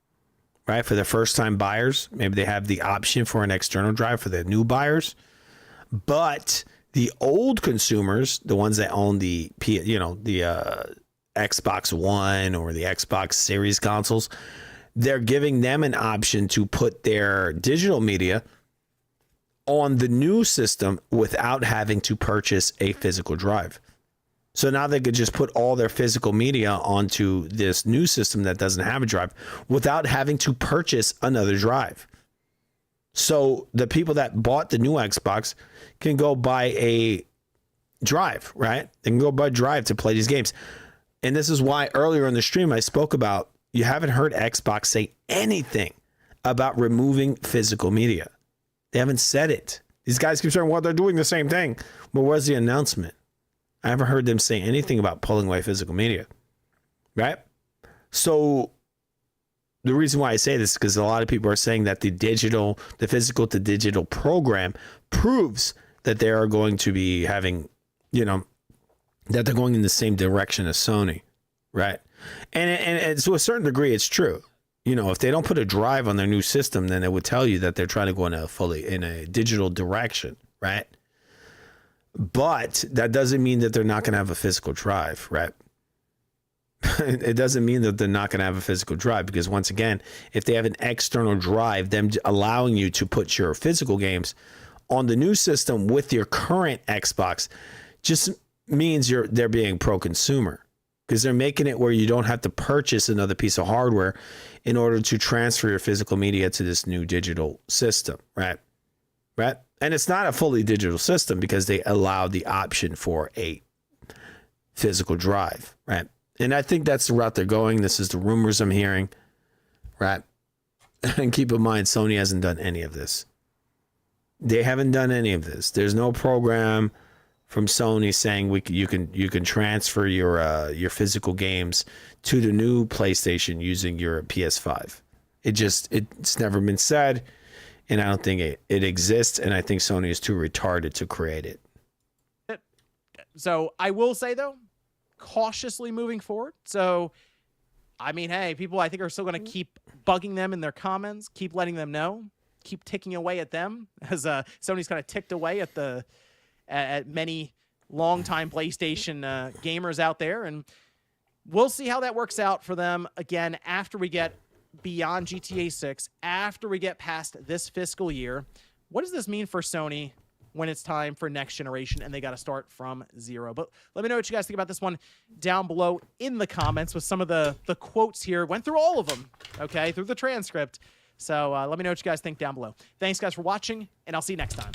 Speaker 1: right? For the first time buyers, maybe they have the option for an external drive for the new buyers. But the old consumers, the ones that own the Xbox One or the Xbox Series consoles, they're giving them an option to put their digital media on the new system without having to purchase a physical drive. So now they could just put all their physical media onto this new system that doesn't have a drive without having to purchase another drive. So the people that bought the new Xbox can go buy a drive, right? They can go buy a drive to play these games. And this is why earlier in the stream I spoke about, you haven't heard Xbox say anything about removing physical media. They haven't said it. These guys keep saying, well, they're doing the same thing. But where's the announcement? I haven't heard them say anything about pulling away physical media, right? So the reason why I say this is because a lot of people are saying that the physical to digital program proves that they are going to be having, that they're going in the same direction as Sony, right? And to a certain degree, it's true. If they don't put a drive on their new system, then it would tell you that they're trying to go in a digital direction, right? But that doesn't mean that they're not going to have a physical drive, right? It doesn't mean that they're not going to have a physical drive, because once again, if they have an external drive, them allowing you to put your physical games on the new system with your current Xbox just means they're being pro-consumer, because they're making it where you don't have to purchase another piece of hardware in order to transfer your physical media to this new digital system, right? Right? And it's not a fully digital system because they allow the option for a physical drive, right? And I think that's the route they're going. This is the rumors I'm hearing, right? And keep in mind, Sony hasn't done any of this. They haven't done any of this. There's no program from Sony saying you can transfer your physical games to the new PlayStation using your PS5. It's never been said. And I don't think it exists, and I think Sony is too retarded to create it.
Speaker 5: So I will say, though, cautiously moving forward. So, I mean, hey, people I think are still going to keep bugging them in their comments, keep letting them know, keep ticking away at them, as Sony's kind of ticked away at many longtime PlayStation gamers out there. And we'll see how that works out for them, again, after we get beyond GTA 6, after we get past this fiscal year. What does this mean for Sony when it's time for next generation and they got to start from zero? But let me know what you guys think about this one down below in the comments with some of the quotes here. Went through all of them, okay, through the transcript. So let me know what you guys think down below. Thanks, guys, for watching, and I'll see you next time.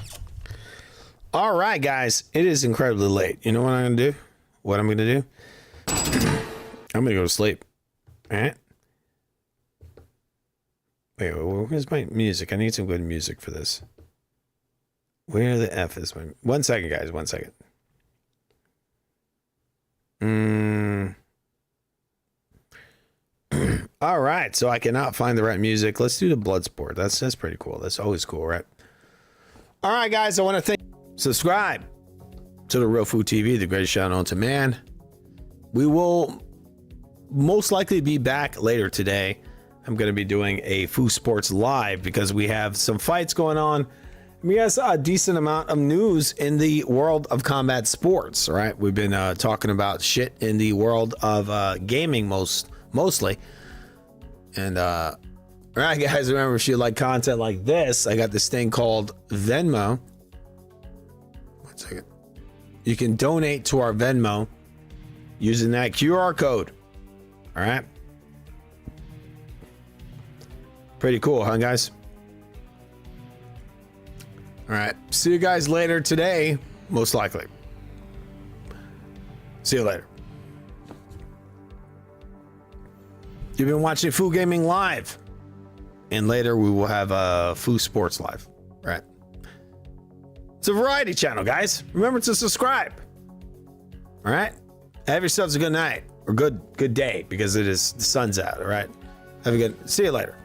Speaker 1: All right, guys. It is incredibly late. You know what I'm going to do? What I'm going to do? I'm going to go to sleep. All right? Wait, where's my music? I need some good music for this. Where the F is my... 1 second, guys. 1 second. All right. So I cannot find the right music. Let's do the Bloodsport. That's pretty cool. That's always cool, right? All right, guys. I want to subscribe to the Real Food TV, the greatest shout out to man. We will most likely be back later today. I'm going to be doing a Foo Sports Live because we have some fights going on. We have a decent amount of news in the world of combat sports, right? We've been talking about shit in the world of gaming mostly. And, all right, guys, remember, if you like content like this, I got this thing called Venmo. 1 second. You can donate to our Venmo using that QR code. All right. Pretty cool, huh, guys? All right. See you guys later today, most likely. See you later. You've been watching Foo Gaming Live. And later we will have Foo Sports Live. Right. It's a variety channel, guys. Remember to subscribe. All right. Have yourselves a good night or good day, because the sun's out. All right. Have a good. See you later.